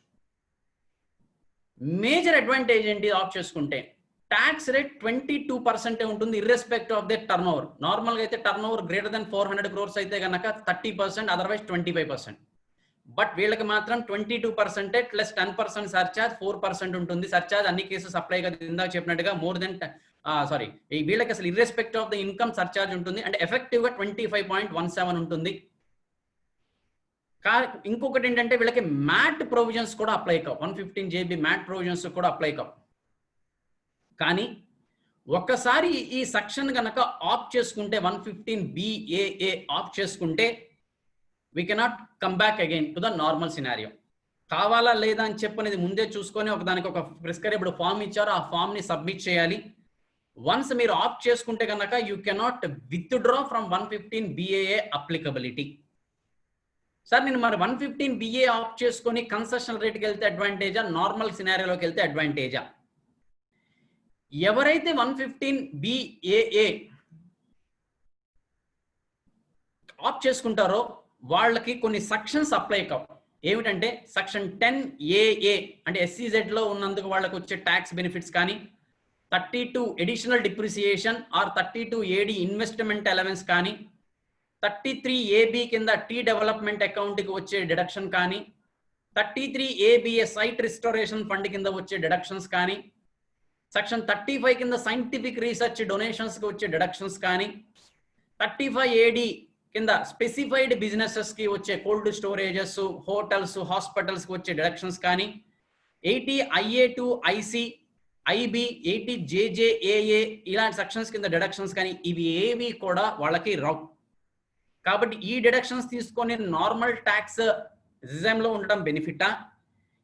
[SPEAKER 1] Major advantage ఏంటి opt చేసుకుంటే? ట్యాక్స్ రేట్ 22% ఉంటుంది irrespective of the turnover. నార్మల్గా అయితే turnover greater than 400 crores అయితే కనుక 30%, అదర్వైజ్ 25%. బట్ వీళ్ళకి మాత్రం 22% ప్లస్ 10% సర్చార్జ్ 4% ఉంటుంది. సర్చార్జ్ అన్ని కేసెస్ అప్లై కదా ఇందాక చెప్పినట్టుగా మోర్ దెన్ వీళ్ళకి అసలు irrespective of the income surcharge ఉంటుంది. అంటే ఎఫెక్టివ్ గా 25.17 ఉంటుంది. ఇంకొకటి ఏంటంటే వీళ్ళకి మ్యాట్ ప్రొవిజన్స్ కూడా అప్లై కావు. 115JB మ్యాట్ ప్రొవిజన్స్ కూడా అప్లై కావు. కానీ ఒక్కసారి ఈ సెక్షన్ కనుక ఆప్ట్ చేసుకుంటే 115BAA ఆప్ట్ చేసుకుంటే we cannot come back again to the normal scenario. కావాలా లేదా అని చెప్పనేది ముందే చూసుకొని దానికి ఒక ప్రిస్క్రైబ్డ్ ఫామ్ ఇచ్చారు. ఆ ఫామ్ ని సబ్మిట్ చేయాలి. వన్స్ మీరు ఆప్ట్ చేసుకుంటే కనుక you cannot withdraw from 115BAA applicability. Sir నేను మరి 115BA ఆప్ట్ చేసుకొని కన్సెషనల్ రేట్కి వెళ్తే అడ్వాంటేజా, నార్మల్ సినారియోలోకి వెళ్తే అడ్వాంటేజా? ఎవరైతే 115BAA ఆప్ట్ చేసుకుంటారో వాళ్ళకి కొన్ని సెక్షన్స్ అప్లై కావు. ఏమిటంటే సెక్షన్ 10AA అంటే SEZ లో ఉన్నందుకు వాళ్ళకి వచ్చే ట్యాక్స్ బెనిఫిట్స్ కానీ, 32 additional depreciation or 32AD investment allowance కానీ, 33AB కింద టీ డెవలప్మెంట్ అకౌంట్కి వచ్చే డిడక్షన్ కానీ, 33ABA సైట్ రిస్టోరేషన్ ఫండ్ కింద వచ్చే డిడక్షన్స్ కానీ, సెక్షన్ 35 కింద సైంటిఫిక్ రీసెర్చ్ డొనేషన్స్కి వచ్చే డిడక్షన్స్ కానీ, 35AD కింద స్పెసిఫైడ్ బిజినెసెస్ కి వచ్చే కోల్డ్ స్టోరేజెస్, హోటల్స్, హాస్పిటల్స్ కి వచ్చే డిడక్షన్స్ కానీ, 80IA to IC, IB, 80JJAA ఇలాంటి సెక్షన్స్ కింద డిడక్షన్స్ కానీ ఇవి ఏవి కూడా వాళ్ళకి రావు. కాబట్టి ఈ డిడక్షన్స్ తీసుకొని నార్మల్ ట్యాక్స్ రిజైమ్ లో ఉండటం బెనిఫిటా?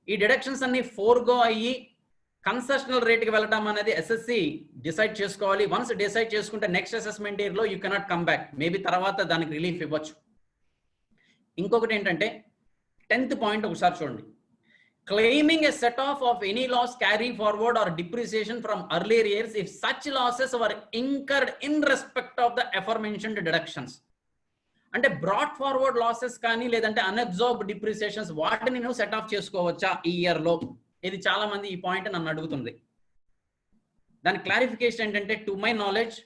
[SPEAKER 1] ఈ డిడక్షన్స్ అన్ని ఫోర్గో అయ్యి కన్సెషనల్ రేట్కి వెళ్ళటం అనేది ఎస్ఎస్సి డిసైడ్ చేసుకోవాలి. వన్స్ డిసైడ్ చేసుకుంటే నెక్స్ట్ అసెస్మెంట్ ఇయర్ లో you cannot come back. Maybe తర్వాత దానికి రిలీఫ్ ఇవ్వచ్చు. ఇంకొకటి ఏంటంటే 10th పాయింట్ ఒకసారి చూడండి. Claiming a set off any loss carry forward or depreciation from earlier years if such losses were incurred in respect of the aforementioned deductions. అంటే brought forward losses కానీ లేదంటే అన్అబ్జార్బ్డ్ డిప్రిసియేషన్స్ వాటిని నువ్వు సెట్ ఆఫ్ చేసుకోవచ్చా ఈ year లో? ఇది చాలా మంది ఈ పాయింట్ నన్ను అడుగుతుంది. దాని క్లారిఫికేషన్ ఏంటంటే to my knowledge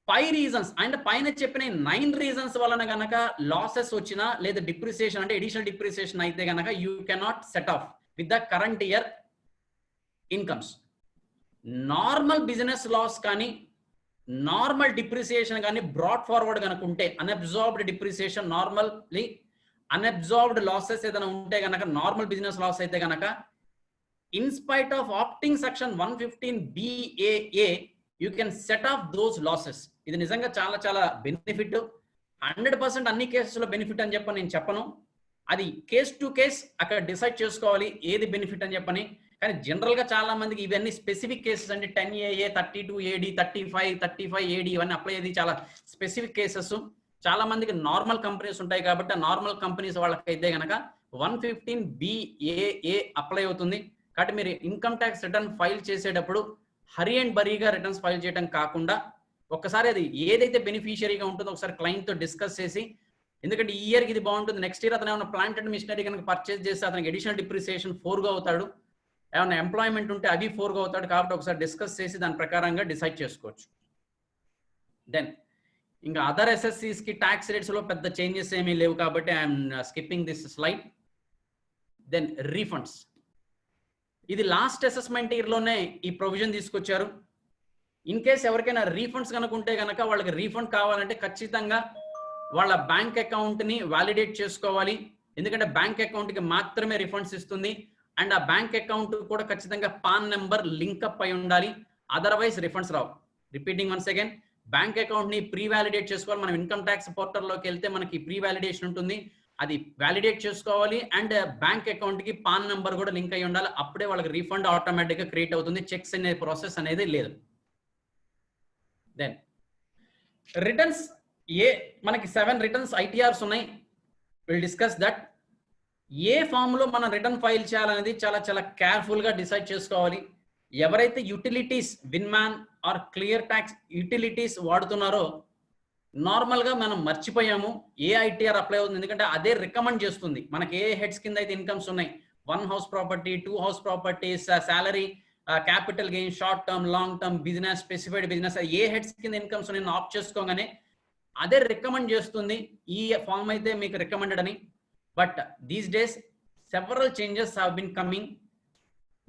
[SPEAKER 1] 5 reasons and పైన చెప్పిన 9 రీజన్స్ వలన గనక లాసెస్ వచ్చినా లేదా డిప్రిసియేషన్ అంటే ఎడిషనల్ డిప్రిసియేషన్ అయితే గనక you cannot set off with the current year incomes. Normal business loss కానీ నార్మల్ డిప్రిసియేషన్ కానీ బ్రాడ్ ఫార్వర్డ్ కనుక ఉంటే unabsorbed depreciation normally unabsorbed losses ఏదైనా ఉంటే గనక నార్మల్ బిజినెస్ లాస్ అయితే గనక in spite of opting section 115 BAA you can set off those losses. ఇది నిజంగా చాలా చాలా బెనిఫిట్. 100% అన్ని కేసెస్లో బెనిఫిట్ అని చెప్పని నేను చెప్పను. అది కేస్ టు కేస్ అక్కడ డిసైడ్ చేసుకోవాలి ఏది బెనిఫిట్ అని చెప్పని. కానీ జనరల్ గా చాలా మందికి ఇవన్నీ స్పెసిఫిక్ కేసెస్ అంటే 10AA 32AD 35AD ఇవన్నీ అప్లై అయ్యేది చాలా స్పెసిఫిక్ కేసెస్. చాలా మందికి నార్మల్ కంపెనీస్ ఉంటాయి కాబట్టి ఆ నార్మల్ కంపెనీస్ వాళ్ళకైతే గనక 115 BAA అప్లై అవుతుంది. కాబట్టి మీరు ఇన్కమ్ ట్యాక్స్ రిటర్న్ ఫైల్ చేసేటప్పుడు హరీ అండ్ బరీగా రిటర్న్స్ ఫైల్ చేయడం కాకుండా ఒక్కసారి అది ఏదైతే బెనిఫిషియరీగా ఉంటుందో ఒకసారి క్లయింట్ తో డిస్కస్ చేసి, ఎందుకంటే ఈ ఇయర్కి ఇది బాగుంటుంది, నెక్స్ట్ ఇయర్ అతను ఏమైనా ప్లాంట్ అండ్ మిషనరీ కనుక పర్చేస్ చేస్తే అతనికి ఎడిషనల్ డిప్రిసియేషన్ 4గా అవుతాడు, ఏమైనా ఎంప్లాయ్మెంట్ ఉంటే అది 4గా అవుతాడు. కాబట్టి ఒకసారి డిస్కస్ చేసి దాని ప్రకారంగా డిసైడ్ చేసుకోవచ్చు. దెన్ ఇంకా అదర్ ఎస్ఎస్సీస్ కి ట్యాక్స్ రేట్స్ లో పెద్ద చేంజెస్ ఏమీ లేవు కాబట్టి I'm skipping this slide. Then refunds, ఇది లాస్ట్ అసెస్మెంట్ ఇయర్ లోనే ఈ ప్రొవిజన్ తీసుకొచ్చారు. ఇన్ కేస్ ఎవరికైనా రీఫండ్స్ కనుక ఉంటే కనుక వాళ్ళకి రీఫండ్ కావాలంటే ఖచ్చితంగా వాళ్ళ బ్యాంక్ అకౌంట్ ని వాలిడేట్ చేసుకోవాలి. ఎందుకంటే బ్యాంక్ అకౌంట్ కి మాత్రమే రిఫండ్స్ ఇస్తుంది. అండ్ ఆ బ్యాంక్ అకౌంట్ కూడా ఖచ్చితంగా పాన్ నెంబర్ లింక్అప్ అయి ఉండాలి, అదర్వైజ్ రిఫండ్స్ రావు. Repeating once again, bank account ని ప్రీ వ్యాలిడేట్ చేసుకోవాలి. మనం ఇన్కమ్ ట్యాక్స్ పోర్టల్లోకి వెళ్తే మనకి ప్రీ వ్యాలిడేషన్ ఉంటుంది, అది వ్యాలిడేట్ చేసుకోవాలి. అండ్ బ్యాంక్ అకౌంట్ కి పాన్ నెంబర్ కూడా లింక్ అయి ఉండాలి, అప్పుడే వాళ్ళకి రీఫండ్ ఆటోమేటిక్ గా క్రియేట్ అవుతుంది. చెక్స్ అనే ప్రాసెస్ అనేది లేదు. దెన్ రిటర్న్స్, మనకి 7 రిటర్న్స్ ITRs ఉన్నాయి. Will discuss that. ఏ ఫామ్ లో మనం రిటర్న్ ఫైల్ చేయాలనేది చాలా చాలా కేర్ఫుల్ గా డిసైడ్ చేసుకోవాలి. ఎవరైతే utilities Winman or clear tax utilities వాడుతున్నారో నార్మల్ గా మనం మర్చిపోయాము ఏ ITR అప్లై అవుతుంది, ఎందుకంటే అదే రికమెండ్ చేస్తుంది మనకి ఏ హెడ్స్ కింద అయితే ఇన్కమ్స్ ఉన్నాయి. 1 house property, 2 house properties, salary, capital gain, short term, long term, business, specified business, ఏ హెడ్స్ కింద ఇన్కమ్స్ ఉన్నాయి ఆప్ట్ చేసుకోగానే అదే రికమెండ్ చేస్తుంది ఈ ఫామ్ అయితే మీకు రికమెండెడ్ అని. But these days several changes have been coming.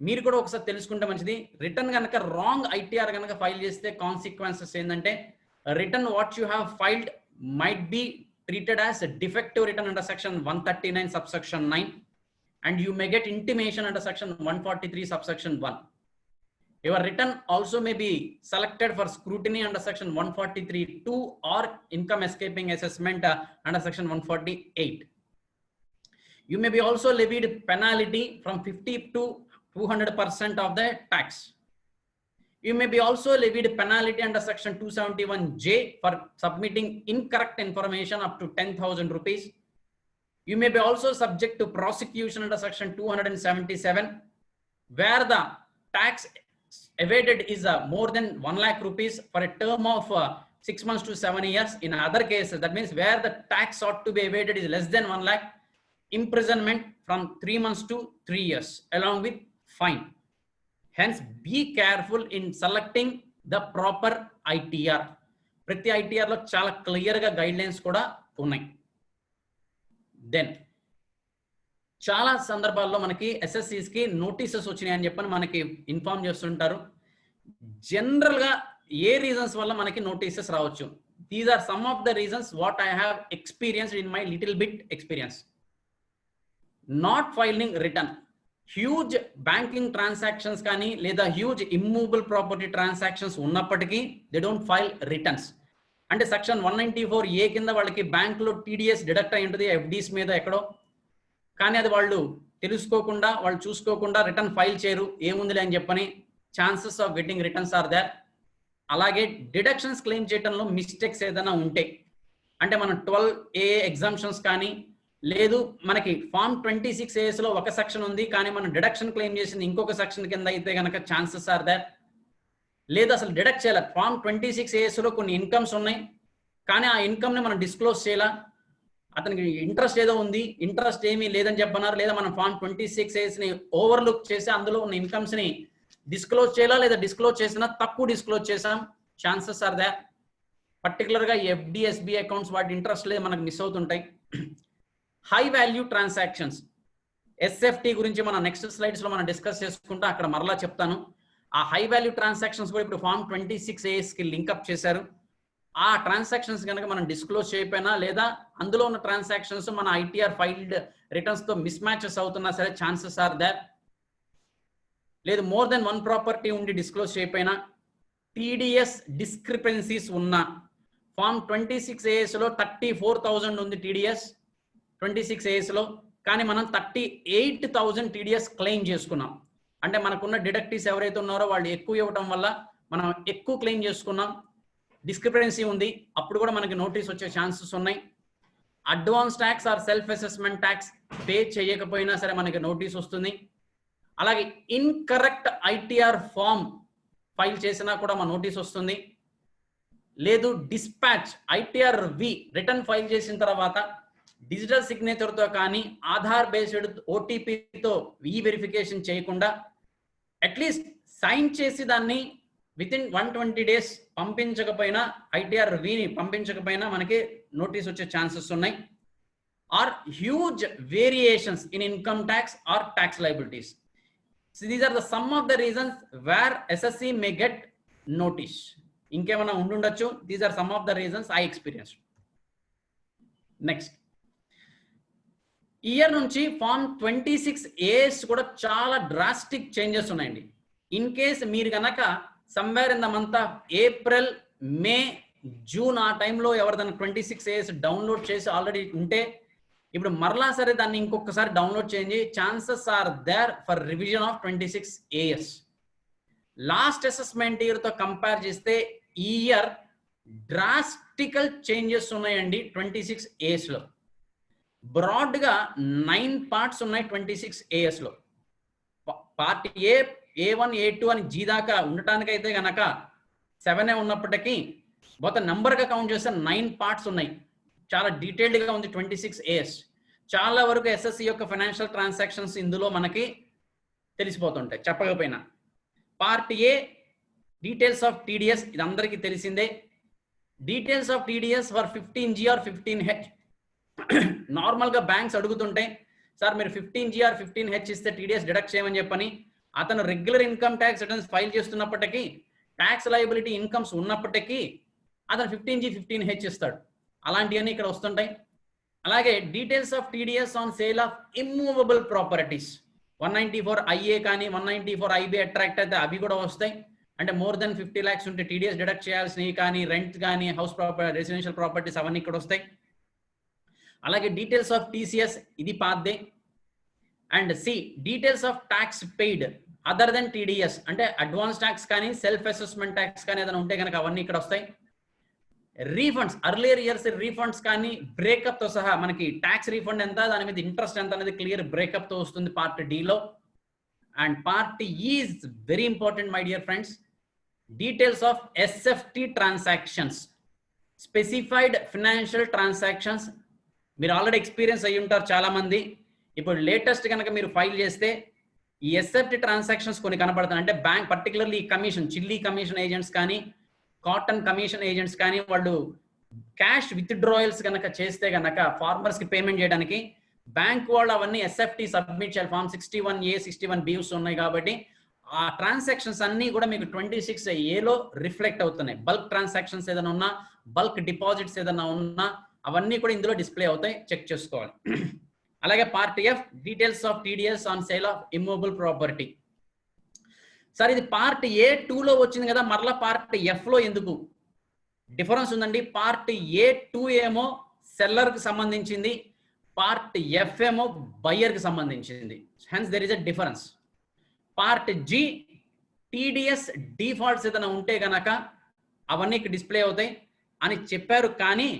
[SPEAKER 1] మీరు కూడా ఒకసారి తెలుసుకుంటే మంచిది. రిటర్న్ కనుక రాంగ్ ITR కనుక ఫైల్ చేస్తే కాన్సిక్వెన్సెస్ ఏంటంటే return what you have filed might be treated as defective return under section 139 subsection 9 and you may get intimation under section 143 subsection 1. Your return also may be selected for scrutiny under section 143(2) or income escaping assessment under section 148. You may be also levied penalty from 50 to 200% of the tax. You may be also levied penalty under section 271J for submitting incorrect information up to 10,000 rupees. You may be also subject to prosecution under section 277 where the tax evaded is more than 1 lakh rupees for a term of 6 months to 7 years. In other cases, that means where the tax ought to be evaded is less than 1 lakh, imprisonment from 3 months to 3 years along with fine. Hence be careful in selecting the proper ITR. ప్రతి ITR లో చాలా clear గా guide lines కూడా ఉన్నాయి. Then చాలా సందర్భాల్లో మనకి ఎస్ఎస్సీస్ కి నోటీసెస్ వచ్చినాయి అని చెప్పని మనకి ఇన్ఫార్మ్ చేస్తుంటారు. జనరల్ గా ఏ రీజన్స్ వల్ల మనకి నోటీసెస్ రావచ్చు? These are some of the reasons what I have experienced in my little bit experience. Not filing return, huge banking transactions కానీ లేదా హ్యూజ్ ఇమ్మూవబుల్ ప్రాపర్టీ ట్రాన్సాక్షన్స్ ఉన్నప్పటికీ దే డోంట్ ఫైల్ రిటర్న్స్. అంటే section 194A కింద వాళ్ళకి బ్యాంకులో TDS deduct అయి ఉంటుంది FDs మీద ఎక్కడో, కానీ అది వాళ్ళు తెలుసుకోకుండా వాళ్ళు చూసుకోకుండా రిటర్న్ ఫైల్ చేయరు, ఏముందిలే అని చెప్పని chances of getting returns are there. అలాగే డిడక్షన్స్ క్లెయిమ్ చేయడంలో మిస్టేక్స్ ఏదైనా ఉంటే, అంటే మనం 12A ఎగ్జామ్షన్స్ కానీ లేదు మనకి ఫామ్ 26AS లో ఒక సెక్షన్ ఉంది కానీ మనం డిడక్షన్ క్లెయిమ్ చేసింది ఇంకొక సెక్షన్ కింద అయితే కనుక ఛాన్సెస్ ఆర్ దేర్. లేదు అసలు డిడక్ట్ చేయాలి, ఫామ్ 26AS లో కొన్ని ఇన్కమ్స్ ఉన్నాయి కానీ ఆ ఇన్కమ్ ని మనం డిస్క్లోజ్ చేయాలా, అతనికి ఇంట్రెస్ట్ ఏదో ఉంది ఇంట్రెస్ట్ ఏమీ లేదని చెప్పన్నారు, లేదా మనం ఫామ్ 26AS ని ఓవర్లుక్ చేసి అందులో ఉన్న ఇన్కమ్స్ ని డిస్క్లోజ్ చేయాలా లేదా డిస్క్లోజ్ చేసినా తక్కువ డిస్క్లోజ్ చేసాం, ఛాన్సెస్ ఆర్ దే. పర్టికులర్గా ఎఫ్డి ఎస్బీఐ అకౌంట్స్ వాటి ఇంట్రెస్ట్ లేదు మనకు మిస్ అవుతుంటాయి. హై వాల్యూ ట్రాన్సాక్షన్స్ ఎస్ఎఫ్టీ గురించి మనం నెక్స్ట్ స్లైడ్స్ లో మనం డిస్కస్ చేసుకుంటా, అక్కడ మరలా చెప్తాను. ఆ హై వాల్యూ ట్రాన్సాక్షన్స్ కూడా ఇప్పుడు ఫార్మ్ 26AS కి లింకప్ చేశారు. ఆ ట్రాన్సాక్షన్స్ కనుక మనం డిస్క్లోజ్ చేయకపోయినా లేదా అందులో ఉన్న ట్రాన్సాక్షన్స్ మన ఐటీఆర్ ఫైల్డ్ రిటర్న్స్ తో మిస్ మ్యాచెస్ అవుతున్నా సరే ఛాన్సెస్ ఆర్ దేర్. లేదు మోర్ దెన్ వన్ ప్రాపర్టీ ఉండి డిస్క్లోజ్ చేయకపోయినా, టీడీఎస్ డిస్క్రిపెన్సీస్ ఉన్న ఫార్మ్ 26AS లో 34,000 ఉంది టీడీఎస్ 26AS లో, కానీ మనం 38,000 టీడీఎస్ క్లెయిమ్ చేసుకున్నాం. అంటే మనకున్న డిడక్టివ్స్ ఎవరైతే ఉన్నారో వాళ్ళు ఎక్కువ ఇవ్వడం వల్ల మనం ఎక్కువ క్లెయిమ్ చేసుకున్నాం. డిస్క్రిపెన్సీ ఉంది, అప్పుడు కూడా మనకి నోటీస్ వచ్చే ఛాన్సెస్ ఉన్నాయి. Advance tax or self assessment tax pay చేయకపోయినా సరే మనకి నోటీస్ వస్తుంది. అలాగే ఇన్కరెక్ట్ ఐటీఆర్ ఫామ్ ఫైల్ చేసినా కూడా మన నోటీస్ వస్తుంది. లేదు dispatch ITR V return file చేసిన తర్వాత డిజిటల్ సిగ్నేచర్తో కానీ ఆధార్ బేస్డ్ ఓటీపీతో ఈ వెరిఫికేషన్ చేయకుండా అట్లీస్ట్ సైన్ చేసి దాన్ని వితిన్ 120 days పంపించకపోయినా, ఐటీఆర్ విని పంపించకపోయినా మనకి నోటీస్ వచ్చే ఛాన్సెస్ ఉన్నాయి. Or huge variations in income tax or tax liabilities. So these are the some of the reasons where SSC may get notice. ఇంకేమైనా ఉండుండొచ్చు. These are some of the reasons I experienced. Next year నుంచి form 26AS కూడా చాలా drastic changes ఉన్నాయండి. In case మీరు కనుక somewhere in the month of April, May, June ఆ టైంలో ఎవరిదైనా 26AS డౌన్లోడ్ చేసి ఆల్రెడీ ఉంటే ఇప్పుడు మరలా సరే దాన్ని ఇంకొకసారి డౌన్లోడ్ చేయండి. Chances are there for revision of 26AS. Last assessment year తో కంపేర్ చేస్తే ఈ ఇయర్ డ్రాస్టికల్ చేంజెస్ ఉన్నాయండి 26AS లో. బ్రాడ్ గా 9 పార్ట్స్ ఉన్నాయి 26AS లో. పార్ట్ A1, A2 అని G దాకా ఉండటానికైతే గనక 7 ఉన్నప్పటికీ మొత్తం నంబర్ గా కౌంట్ చేస్తే 9 పార్ట్స్ ఉన్నాయి. చాలా డీటెయిల్డ్ గా ఉంది 26AS. చాలా వరకు ఎస్ఎస్సి యొక్క ఫైనాన్షియల్ ట్రాన్సాక్షన్స్ ఇందులో మనకి తెలిసిపోతుంటాయి చెప్పకపోయినా. Part A details of TDS, ఇది అందరికీ తెలిసిందే. Details of TDS for 15G or 15H. Normal గా బ్యాంక్స్ అడుగుతుంటాయి, సార్ మీరు 15G ఆర్ 15H ఇస్తే టీడీఎస్ డిడక్ట్ చేయమని చెప్పని. అతను regular income tax returns file చేస్తున్నప్పటికీ, ట్యాక్స్ లయబిలిటీ ఇన్కమ్స్ ఉన్నప్పటికీ అతను 15G 15H ఇస్తాడు. అలాంటివన్నీ ఇక్కడ వస్తుంటాయి. అలాగే details of TDS on sale of immovable properties 194IA కానీ 194IB అట్రాక్ట్ అయితే అవి కూడా వస్తాయి. అంటే మోర్ దెన్ 50 lakhs ఉంటే టీడీఎస్ డిడక్ట్ చేయాల్సినవి కానీ, రెంట్ కానీ, హౌస్ ప్రాపర్టీ, రెసిడెన్షియల్ ప్రాపర్టీస్ అవన్నీ ఇక్కడ వస్తాయి. అలాగే డీటెయిల్స్ ఆఫ్ టీసీఎస్ ఇది పాద్దే. And C details of tax paid other than TDS, అంటే అడ్వాన్స్ ట్యాక్స్ కానీ, సెల్ఫ్ అసెస్మెంట్ ట్యాక్స్ కానీ ఏదైనా ఉంటే కనుక అవన్నీ ఇక్కడ వస్తాయి. రీఫండ్స్, అర్లియర్ ఇయర్స్ రీఫండ్స్ కానీ బ్రేకప్ తో సహా మనకి ట్యాక్స్ రీఫండ్ ఎంత, దాని మీద ఇంట్రెస్ట్ ఎంత అనేది క్లియర్ బ్రేకప్ తో వస్తుంది పార్ట్ డిలో. And part is very important my dear friends. Details of SFT transactions, specified financial transactions. మీరు ఆల్రెడీ ఎక్స్పీరియన్స్ అయ్యి ఉంటారు చాలా మంది. ఇప్పుడు లేటెస్ట్ కనుక మీరు ఫైల్ చేస్తే ఈ ఎస్ఎఫ్టి ట్రాన్సాక్షన్స్ కొన్ని కనపడతాయి. అంటే bank particularly commission, chilli commission agents కానీ, కాటన్ కమిషన్ ఏజెంట్స్ కానీ వాళ్ళు క్యాష్ విత్డ్రాయల్స్ కనుక చేస్తే కనుక ఫార్మర్స్ కి పేమెంట్ చేయడానికి బ్యాంక్ వాళ్ళు అవన్నీ ఎస్ఎఫ్టి సబ్మిట్ చేయాలి. ఫార్మ్ 61A 61B ఉన్నాయి కాబట్టి ఆ ట్రాన్సాక్షన్స్ అన్ని కూడా మీకు 26Aలో రిఫ్లెక్ట్ అవుతున్నాయి. బల్క్ ట్రాన్సాక్షన్స్ ఏదైనా ఉన్నా, బల్క్ డిపాజిట్స్ ఏదైనా ఉన్నా అవన్నీ కూడా ఇందులో డిస్ప్లే అవుతాయి, చెక్ చేసుకోవాలి. అలాగే part F details of TDS on sale of immovable property. Sir ఇది పార్ట్ A2లో వచ్చింది కదా, మరలా పార్ట్ Fలో ఎందుకు డిఫరెన్స్ ఉందండి? పార్ట్ A2 ఏమో సెల్లర్ కి సంబంధించింది, పార్ట్ F ఏమో బయ్యర్ కి సంబంధించింది. Hence there is a difference. Part G TDS defaults ఏదైనా ఉంటే గనక అవన్నీ డిస్ప్లే అవుతాయి అని చెప్పారు, కానీ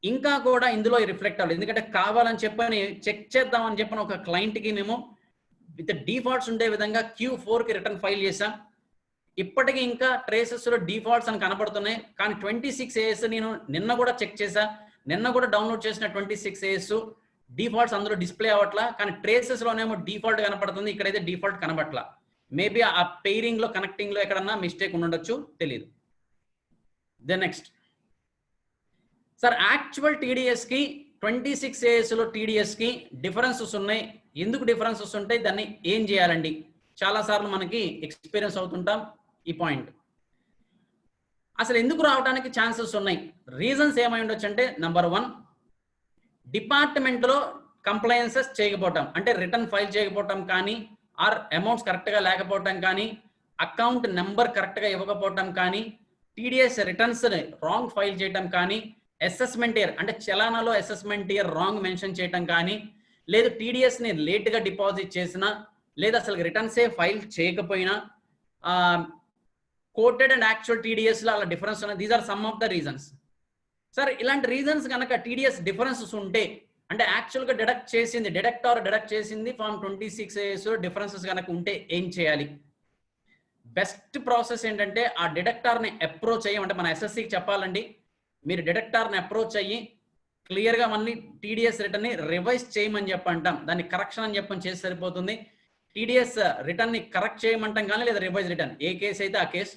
[SPEAKER 1] ఇంకా కూడా ఇందులో రిఫ్లెక్ట్ అవ్వలేదు. ఎందుకంటే కావాలని చెప్పని చెక్ చేద్దామని చెప్పని ఒక క్లయింట్కి మేము విత్ డిఫాల్ట్స్ ఉండే విధంగా Q4కి రిటర్న్ ఫైల్ చేశాం. ఇప్పటికీ ఇంకా ట్రేసెస్ లో డిఫాల్ట్స్ అని కనపడుతున్నాయి, కానీ 26AS నేను నిన్న కూడా చెక్ చేశా. నిన్న కూడా డౌన్లోడ్ చేసిన 26AS డిఫాల్ట్స్ అందులో డిస్ప్లే అవ్వట్లా, కానీ ట్రేసెస్ లోనేమో డిఫాల్ట్ కనపడుతుంది, ఇక్కడైతే డిఫాల్ట్ కనబట్లా. మేబీ ఆ పెయిరింగ్ లో కనెక్టింగ్ లో ఎక్కడన్నా మిస్టేక్ ఉండొచ్చు, తెలియదు. Then next sir, actual TDS కి 26 AS లో టీడీఎస్ కి డిఫరెన్సెస్ ఉన్నాయి. ఎందుకు డిఫరెన్సెస్ ఉంటాయి, దాన్ని ఏం చేయాలండి? చాలా సార్లు మనకి ఎక్స్పీరియన్స్ అవుతుంటాం ఈ పాయింట్. అసలు ఎందుకు రావడానికి ఛాన్సెస్ ఉన్నాయి, రీజన్స్ ఏమై ఉండొచ్చు అంటే, నంబర్ 1 డిపార్ట్మెంట్ లో కంప్లైన్సెస్ చేయకపోవటం, అంటే రిటర్న్ ఫైల్ చేయకపోవటం కానీ, ఆర్ అమౌంట్స్ కరెక్ట్ గా లేకపోవటం కానీ, అకౌంట్ నెంబర్ కరెక్ట్ గా ఇవ్వకపోవటం కానీ, టీడీఎస్ రిటర్న్స్ రాంగ్ ఫైల్ చేయటం కానీ, అసెస్మెంట్ ఇయర్ అంటే చలానాలో అసెస్మెంట్ ఇయర్ రాంగ్ మెన్షన్ చేయటం కానీ, లేదు టీడీఎస్ ని లేట్ గా డిపాజిట్ చేసినా, లేదా అసలు రిటర్న్సే ఫైల్ చేయకపోయినా, కోటెడ్ అండ్ యాక్చువల్ టీడీఎస్ లో అలా డిఫరెన్స్ ఉన్నాయి. These are some of the reasons. Sir, ఇలాంటి రీజన్స్ కనుక టీడీఎస్ డిఫరెన్సెస్ ఉంటే, అంటే యాక్చువల్ గా డిడక్ట్ చేసింది ఫార్మ్ 26 AS డిఫరెన్సెస్ కనుక ఉంటే ఏం చేయాలి? బెస్ట్ ప్రాసెస్ ఏంటంటే, ఆ డిడక్టార్ ని అప్రోచ్ అయ్యి, అంటే మన ఎస్ఎస్సికి చెప్పాలండి, మీరు డిడక్టార్ ని అప్రోచ్ అయ్యి క్లియర్ గా మళ్ళీ టీడీఎస్ రిటర్న్ ని రివైజ్ చేయమని చెప్పంటాం, దాన్ని కరెక్షన్ అని చెప్పని చేసి సరిపోతుంది. టీడీఎస్ రిటర్న్ ని కరెక్ట్ చేయమంటాం కానీ, లేదా రివైజ్ రిటర్న్, ఏ కేసు అయితే ఆ కేసు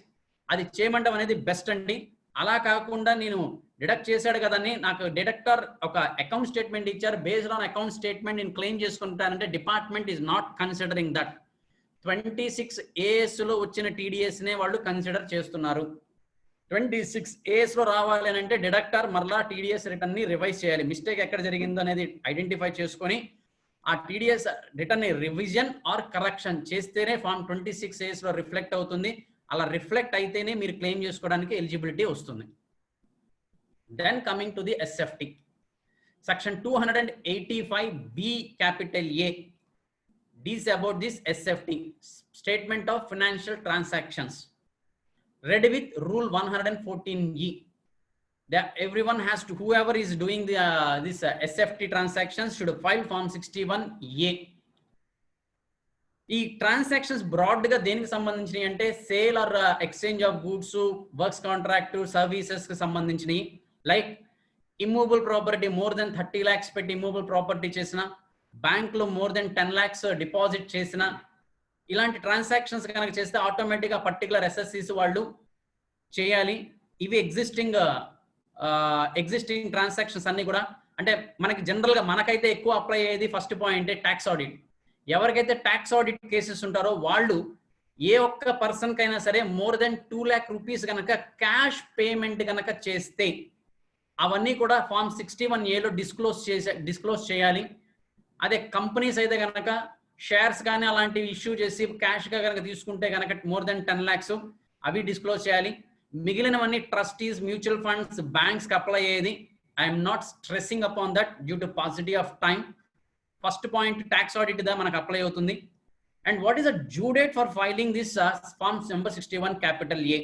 [SPEAKER 1] అది చేయమంటాం అనేది బెస్ట్ అండి. అలా కాకుండా నేను డిడక్ట్ చేశాడు కదని నాకు డిడక్టర్ ఒక అకౌంట్ స్టేట్మెంట్ ఇచ్చారు, బేస్డ్ ఆన్ అకౌంట్ స్టేట్మెంట్ నేను క్లెయిమ్ చేసుకుంటానంటే, department is not considering that. 26 AS లో వచ్చిన టీడీఎస్ నే వాళ్ళు కన్సిడర్ చేస్తున్నారు. 26 AS లో రావాలి అని అంటే డిడక్టర్ మరలా టీడీఎస్ రిటర్న్ ని రివైజ్ చేయాలి. మిస్టేక్ ఎక్కడ జరిగిందో అనేది ఐడెంటిఫై చేసుకొని ఆ టీడీఎస్ రిటర్న్ ని రివిజన్ ఆర్ కరెక్షన్ చేస్తేనే ఫార్మ్ 26 AS లో రిఫ్లెక్ట్ అవుతుంది. అలా రిఫ్లెక్ట్ అయితేనే మీరు క్లెయిమ్ చేసుకోవడానికి ఎలిజిబిలిటీ వస్తుంది. Then coming to the SFT, section 285B capital A deals about this SFT, statement of financial transactions, read with rule 114E. that everyone has to, whoever is doing the this SFT transactions should file form 61A. ఈ transactions broad గా దేనికి సంబంధించినవి అంటే, sale or exchange of goods, works contract, services కి సంబంధించినవి. Like immovable property more than 30 lakhs పెట్టి immovable property చేసిన, bank లో మోర్ దెన్ 10 lakhs డిపాజిట్ చేసిన, ఇలాంటి ట్రాన్సాక్షన్స్ కనుక చేస్తే ఆటోమేటిక్ గా పర్టికులర్ ఎస్ఎస్సిస్ వాళ్ళు చేయాలి. ఇవి ఎగ్జిస్టింగ్ ట్రాన్సాక్షన్స్ అన్ని కూడా. అంటే మనకి జనరల్ గా మనకైతే ఎక్కువ అప్లై అయ్యేది ఫస్ట్ పాయింట్ ట్యాక్స్ ఆడిట్. ఎవరికైతే ట్యాక్స్ ఆడిట్ కేసెస్ ఉంటారో వాళ్ళు ఏ ఒక్క పర్సన్ కైనా సరే మోర్ దెన్ 2 lakh rupees కనుక క్యాష్ పేమెంట్ కనుక చేస్తే అవన్నీ కూడా ఫార్మ్ 61A లో డిస్క్లోజ్ చేయాలి. అదే కంపెనీస్ అయితే కనుక షేర్స్ కానీ అలాంటివి ఇష్యూ చేసి క్యాష్ గా కనుక తీసుకుంటే కనుక మోర్ దెన్ 10 lakhs అవి డిస్క్లోజ్ చేయాలి. మిగిలినవన్నీ ట్రస్టీస్, మ్యూచువల్ ఫండ్స్, బ్యాంక్స్ కి అప్లై అయ్యేది. I'm not stressing upon that due to paucity of time. First point tax audit దా మనకు అప్లై అవుతుంది. And what is the due date for filing this form number 61 capital A?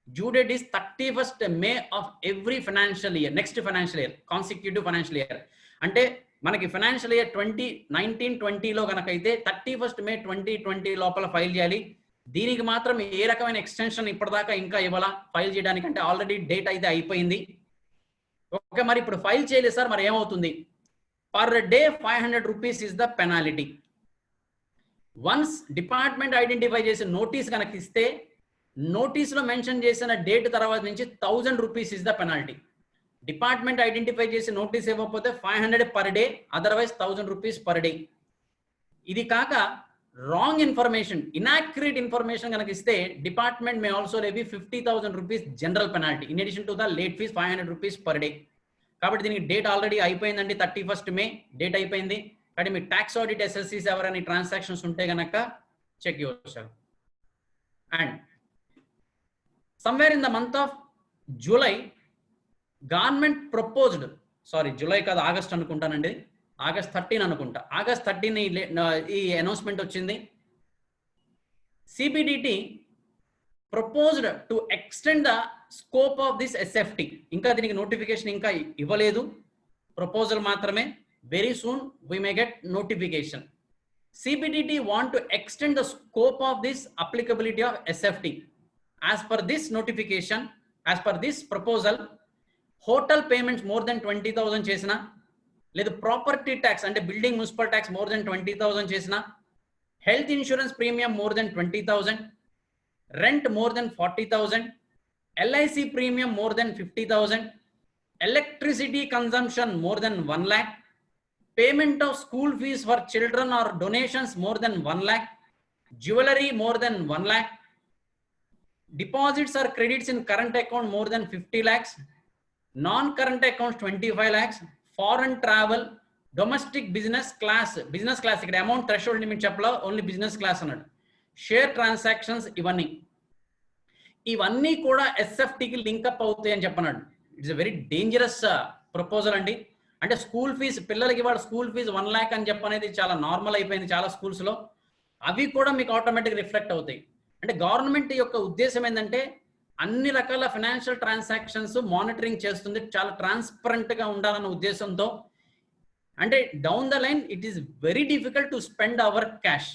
[SPEAKER 1] Due date is 31st May of every financial year, next financial year, consecutive financial year. అంటే మనకి financial year 2019-20 లో కనుక అయితే 31st May 2020 లోపల file చేయాలి. దీనికి మాత్రం ఏ రకమైన ఎక్స్టెన్షన్ ఇప్పటిదాకా ఇంకా ఇవ్వాలా ఫైల్ చేయడానికి, అంటే ఆల్రెడీ డేట్ అయితే అయిపోయింది. ఓకే, మరి ఇప్పుడు ఫైల్ చేయలేదు సార్, మరి ఏమవుతుంది? Per day 500 rupees is the penalty. Once department identify చేసి నోటీస్ కనుక ఇస్తే, నోటీస్ లో మెన్షన్ చేసిన డేట్ తర్వాత నుంచి 1000 rupees is the penalty. Department identify చేసి నోటీస్ ఇవ్వకపోతే 500 per day, otherwise 1000 rupees per day. ఇది కాక రాంగ్ ఇన్ఫర్మేషన్, ఇనాక్యురేట్ ఇన్ఫర్మేషన్ కనుక ఇస్తే department may also levy 50,000 rupees general penalty in addition to the late fees 500 rupees per day. కాబట్టి దీనికి date already అయిపోయిందండి, 31st May date అయిపోయింది. కాబట్టి మీ ట్యాక్స్ ఆడిట్ ఎస్ఎస్సీస్ ఎవరైనా ట్రాన్సాక్షన్స్ ఉంటే కనుక చెక్ చేస్తారు. And somewhere in the month of July, government proposed, sorry July కాదు ఆగస్ట్ అనుకుంటానండి, August 13 అనుకుంటా, August 13 ఈ అనౌన్స్మెంట్ వచ్చింది. CBDT proposed to extend the scope of this SFT. ఇంకా దీనికి నోటిఫికేషన్ ఇంకా ఇవ్వలేదు, ప్రపోజల్ మాత్రమే. Very soon we may get notification. CBDT want to extend the scope of this applicability of SFT. As per this notification, as per this proposal, hotel payments more than 20,000 చేసిన, లేదా property tax అంటే building municipal tax more then 20,000 చేసిన, health insurance premium more than 20,000, rent more than 40,000, LIC premium more than 50,000, electricity consumption more than 1 lakh, payment of school fees for children or donations more than 1 lakh, jewelry more than 1 lakh, deposits or credits in current account more than 50 lakhs, non-current accounts 25 lakhs, foreign travel, domestic business class ఇక్కడ amount threshold limit చెప్పలా, only business class అన్నాడు, share transactions ఇవన్నీ కూడా ఎస్ఎఫ్టీకి link up అవుతాయి అని చెప్పన్నాడు. It's a very dangerous proposal అండి. అంటే స్కూల్ ఫీజు పిల్లలకి వాడు స్కూల్ ఫీజు 1 lakh అని చెప్పనేది చాలా నార్మల్ అయిపోయింది చాలా స్కూల్స్లో. అవి కూడా మీకు ఆటోమేటిక్ రిఫ్లెక్ట్ అవుతాయి. అంటే గవర్నమెంట్ యొక్క ఉద్దేశం ఏంటంటే అన్ని రకాల ఫైనాన్షియల్ ట్రాన్సాక్షన్స్ మానిటరింగ్ చేస్తుంది, చాలా ట్రాన్స్పరెంట్ గా ఉండాలన్న ఉద్దేశంతో. అంటే down the line it is very difficult to spend our cash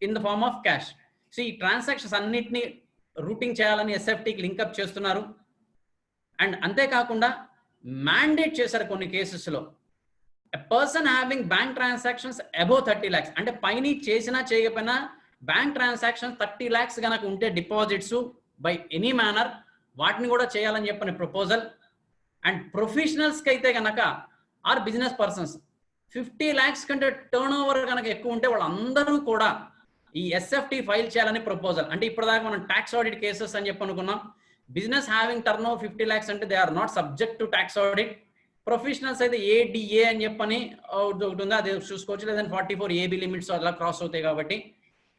[SPEAKER 1] in the form of cash. So ఈ ట్రాన్సాక్షన్స్ అన్నిటిని రూటింగ్ చేయాలని ఎస్ఎఫ్టీకి లింకప్ చేస్తున్నారు. అండ్ అంతేకాకుండా మ్యాండేట్ చేశారు కొన్ని కేసెస్లో, a person having bank transactions above 30 lakhs, అంటే పైన చేసినా చేయకపోయినా బ్యాంక్ ట్రాన్సాక్షన్స్ 30 lakhs కనుక ఉంటే డిపాజిట్స్ బై ఎనీ మేనర్ వాటిని కూడా చేయాలని చెప్పిన ప్రపోజల్. అండ్ ప్రొఫెషనల్స్కి అయితే కనుక ఆర్ బిజినెస్ పర్సన్స్ 50 lakhs కంటే టర్న్ ఓవర్ కనుక ఎక్కువ ఉంటే వాళ్ళందరూ కూడా ఈ ఎస్ఎఫ్టీ ఫైల్ చేయాలని ప్రపోజల్. అంటే ఇప్పటిదాకా మనం ట్యాక్స్ ఆడిట్ కేసెస్ అని చెప్పి అనుకున్నాం. Business having turnover 50 lakhs అంటే they are not subject to tax audit. Professionals అయితే ఏడిఏ అని చెప్పని ఒకటి ఉందా, అది చూసుకోవచ్చు, లేదంటే 44 AB లిమిట్స్ అలా క్రాస్ అవుతాయి. కాబట్టి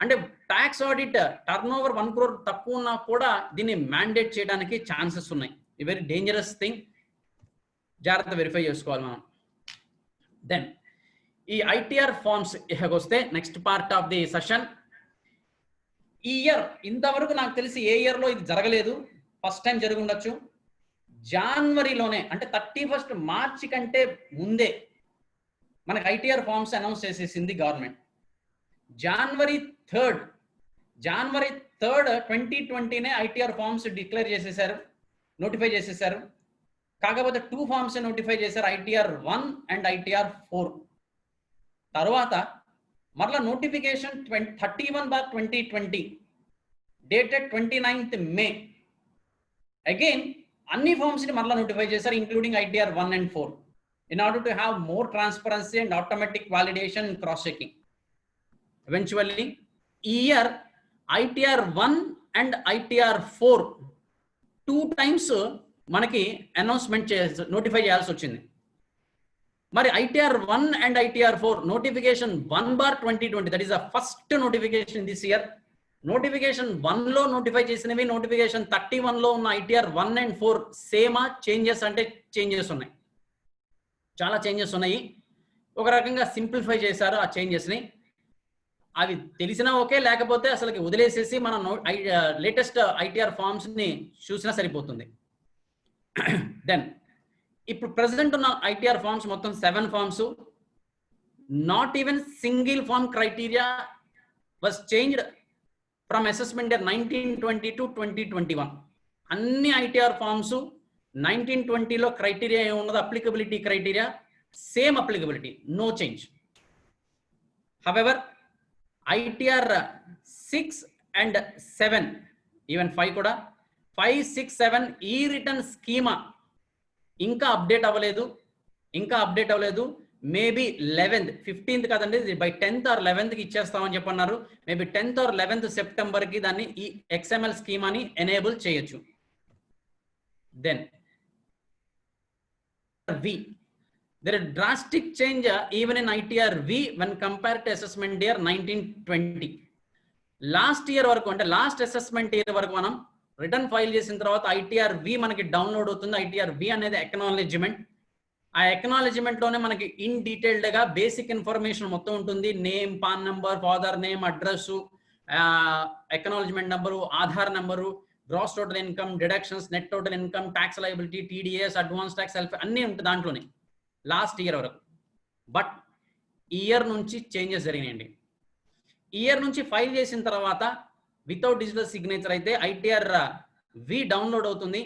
[SPEAKER 1] అంటే tax audit turn over 1 crore తక్కువ ఉన్నా కూడా దీన్ని మ్యాండేట్ చేయడానికి ఛాన్సెస్ ఉన్నాయి. ఇది వెరీ డేంజరస్ థింగ్, జాగ్రత్త వెరిఫై చేసుకోవాలి మనం. దెన్ ఈ ఐటీఆర్ ఫార్మ్స్ వస్తే next part of the session. ఈ ఇయర్ ఇంతవరకు నాకు తెలిసి ఏ ఇయర్లో ఇది జరగలేదు, ఫస్ట్ టైం జరిగి ఉండొచ్చు. జనవరిలోనే అంటే 31st March కంటే ముందే మనకి ఐటీఆర్ ఫార్మ్స్ అనౌన్స్ చేసేసింది government. January 3rd 2020 ITR forms declare చేసేసారు, నోటిఫై చేసేసారు. కాకపోతే 2 ఫార్మ్స్ నోటిఫై చేశారు, ITR 1 అండ్ ITR 4. తర్వాత మరలా notification 31/2020 dated 29th May. Again అన్ని ఫార్మ్స్ ని మరలా నోటిఫై చేశారు, including ITR 1 and 4, in order to have more transparency and automatic validation and cross checking. Eventually ఈ year ITR 1 and ITR 4 2 times మనకి announcement notify చేయాల్సి వచ్చింది. మరి ITR 1 and ITR 4 notification 1/2020, that is the first notification this year. Notification 1లో notify చేసినవి notification 31లో ఉన్న ITR 1 and 4 సేమా, చేంజెస్ అంటే చేంజెస్ ఉన్నాయి, చాలా చేంజెస్ ఉన్నాయి. ఒక రకంగా సింప్లిఫై చేశారు ఆ చేంజెస్ని. అవి తెలిసినా ఓకే, లేకపోతే అసలుకి వదిలేసేసి మనం లేటెస్ట్ ITR ఫార్మ్స్ని చూసినా సరిపోతుంది. దెన్ ఇప్పుడు ప్రెసెంట్ ఉన్న ITR ఫార్మ్స్ మొత్తం 7 forms. Not even single form criteria was changed from assessment year 1920 to 2021. అన్ని ITR ఫార్మ్స్ 1920లో క్రైటీరియా ఏమున్నదో applicability criteria same applicability, no change. However ITR 6 and 7, even 5 కూడా 5, 6, 7 ఈ రిటర్న్ స్కీమా ఇంకా update అవ్వలేదు. Maybe 11th 15th కదండి, by 10th or 11th ఇచ్చేస్తామని చెప్పన్నారు. మేబీ 10th or 11th సెప్టెంబర్కి దాన్ని ఈ XML స్కీమాని ఎనేబుల్ చేయొచ్చు. Then V, there is drastic change even in ITR V when compared to assessment year 1920. Last year వరకు అంటే లాస్ట్ అసెస్మెంట్ ఇయర్ వరకు మనం రిటర్న్ ఫైల్ చేసిన తర్వాత ITR V మనకి డౌన్లోడ్ అవుతుంది. ITR V అనేది అక్నాలెడ్జ్మెంట్. ఆ అక్నాలెడ్జ్మెంట్ లోనే మనకి ఇన్ డీటెయిల్డ్ గా బేసిక్ ఇన్ఫర్మేషన్ మొత్తం ఉంటుంది. Name, PAN number, father name, address, acknowledgement number, Aadhaar number, gross total income, deductions, net total income, tax liability, TDS, advance tax, self అన్నీ ఉంటుంది దాంట్లోనే లాస్ట్ ఇయర్ వరకు. బట్ ఇయర్ నుంచి చేంజెస్ జరిగినాయండి. Year నుంచి ఫైల్ చేసిన తర్వాత వితౌట్ డిజిటల్ సిగ్నేచర్ అయితే ITR V డౌన్లోడ్ అవుతుంది.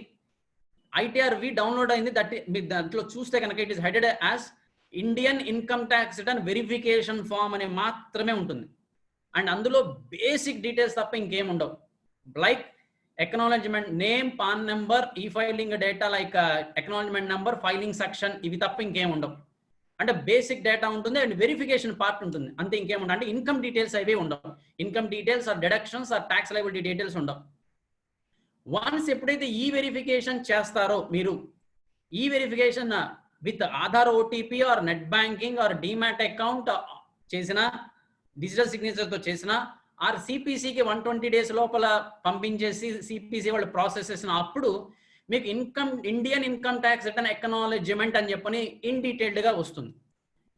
[SPEAKER 1] ITR V డౌన్లోడ్ అయింది, మీరు దాంట్లో చూస్తే కనుక it is headed as Indian income tax return verification form అని మాత్రమే ఉంటుంది. అండ్ అందులో బేసిక్ డీటెయిల్స్ తప్ప ఇంకేం ఉండవు. Like acknowledgement name, PAN number, e-filing data like acknowledgement number, filing section, ఇవి తప్ప ఇంకేం ఉండవు. అంటే బేసిక్ డేటా ఉంటుంది అండ్ వెరిఫికేషన్ పార్ట్ ఉంటుంది, అంతే ఇంకేం ఉండవు. అంటే ఇన్కమ్ డీటెయిల్స్ అవి ఉండవు. Income details or deductions or tax liability details ఉండవు. వన్స్ ఎప్పుడైతే ఈ వెరిఫికేషన్ చేస్తారో మీరు, ఈ verification with Aadhaar OTP or net banking or demat account చేసిన, డిజిటల్ సిగ్నేచర్తో చేసిన, ఆర్ సిపిసికి 120 డేస్ లోపల పంపించేసి సిపిసి వాళ్ళు ప్రాసెస్ చేసిన అప్పుడు మీకు Indian income tax return acknowledgement అని చెప్పని ఇన్ డీటెయిల్డ్గా వస్తుంది.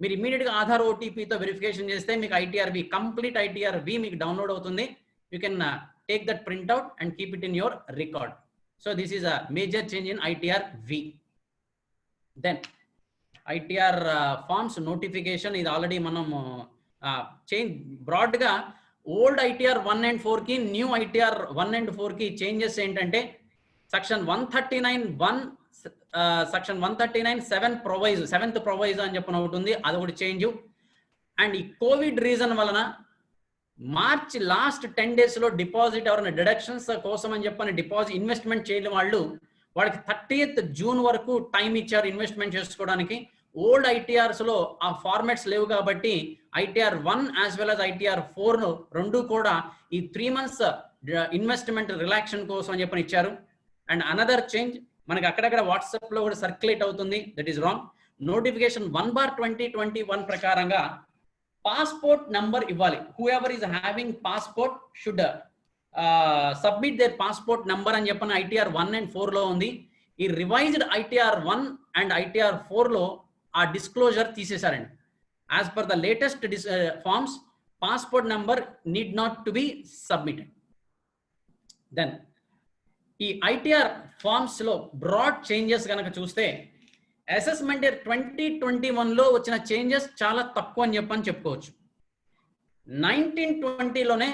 [SPEAKER 1] మీరు ఇమీడియట్గా ఆధార్ ఓటీపీతో వెరిఫికేషన్ చేస్తే మీకు ఐటీఆర్వి, కంప్లీట్ ఐటీఆర్వి మీకు డౌన్లోడ్ అవుతుంది. You can take that printout and keep it in your record. So this is a major change in ITR V. Then ITR forms notification, ఇది ఆల్రెడీ మనం చేంజ్ బ్రాడ్గా ఓల్డ్ ఐటీఆర్ 1 and 4 కి new ITR 1 and 4 కి changes ఏంటంటే section 139(1), section 139(7) ప్రొవైజ్, 7th ప్రొవైజ్ అని చెప్పిన ఒకటి ఉంది, అది ఒకటి చేంజ్. అండ్ ఈ కోవిడ్ రీజన్ వలన మార్చ్ లాస్ట్ 10 days లో డిపాజిట్ ఎవరైనా డిడక్షన్స్ కోసం అని చెప్పని డిపాజిట్ ఇన్వెస్ట్మెంట్ చేయని వాళ్ళకి 30th June వరకు టైం ఇచ్చారు ఇన్వెస్ట్మెంట్ చేసుకోవడానికి. ఓల్డ్ ఐటీఆర్స్ లో ఆ ఫార్మాట్స్ లేవు కాబట్టి ITR 1 as well as ITR 4 రెండు కూడా ఈ 3 months ఇన్వెస్ట్మెంట్ రిలాక్షన్ కోసం అని చెప్పని ఇచ్చారు. అండ్ అనదర్ చేంజ్ మనకి అక్కడక్కడ వాట్సాప్ లో కూడా సర్క్యులేట్ అవుతుంది, దట్ ఈస్ రాంగ్. నోటిఫికేషన్ 1/2021 ప్రకారంగా పాస్పోర్ట్ నంబర్ ఇవ్వాలి. Who ever is having passport should submit their passport number అని చెప్పని ఐటీఆర్ 1 and 4 లో ఉంది. ఈ రివైజ్డ్ ఐటీఆర్ 1 and ఐటీఆర్ 4 లో ఆ డిస్క్లోజర్ తీసేశారండి. As per the latest forms passport number need not to be submitted. Then ఈ ఐటీఆర్ ఫార్మ్స్ లో బ్రాడ్ చేంజెస్ కనుక చూస్తే అసెస్మెంట్ ఇయర్ 2021లో వచ్చిన చేంజెస్ చాలా తక్కువ అని చెప్పని చెప్పుకోవచ్చు. 1920లోనే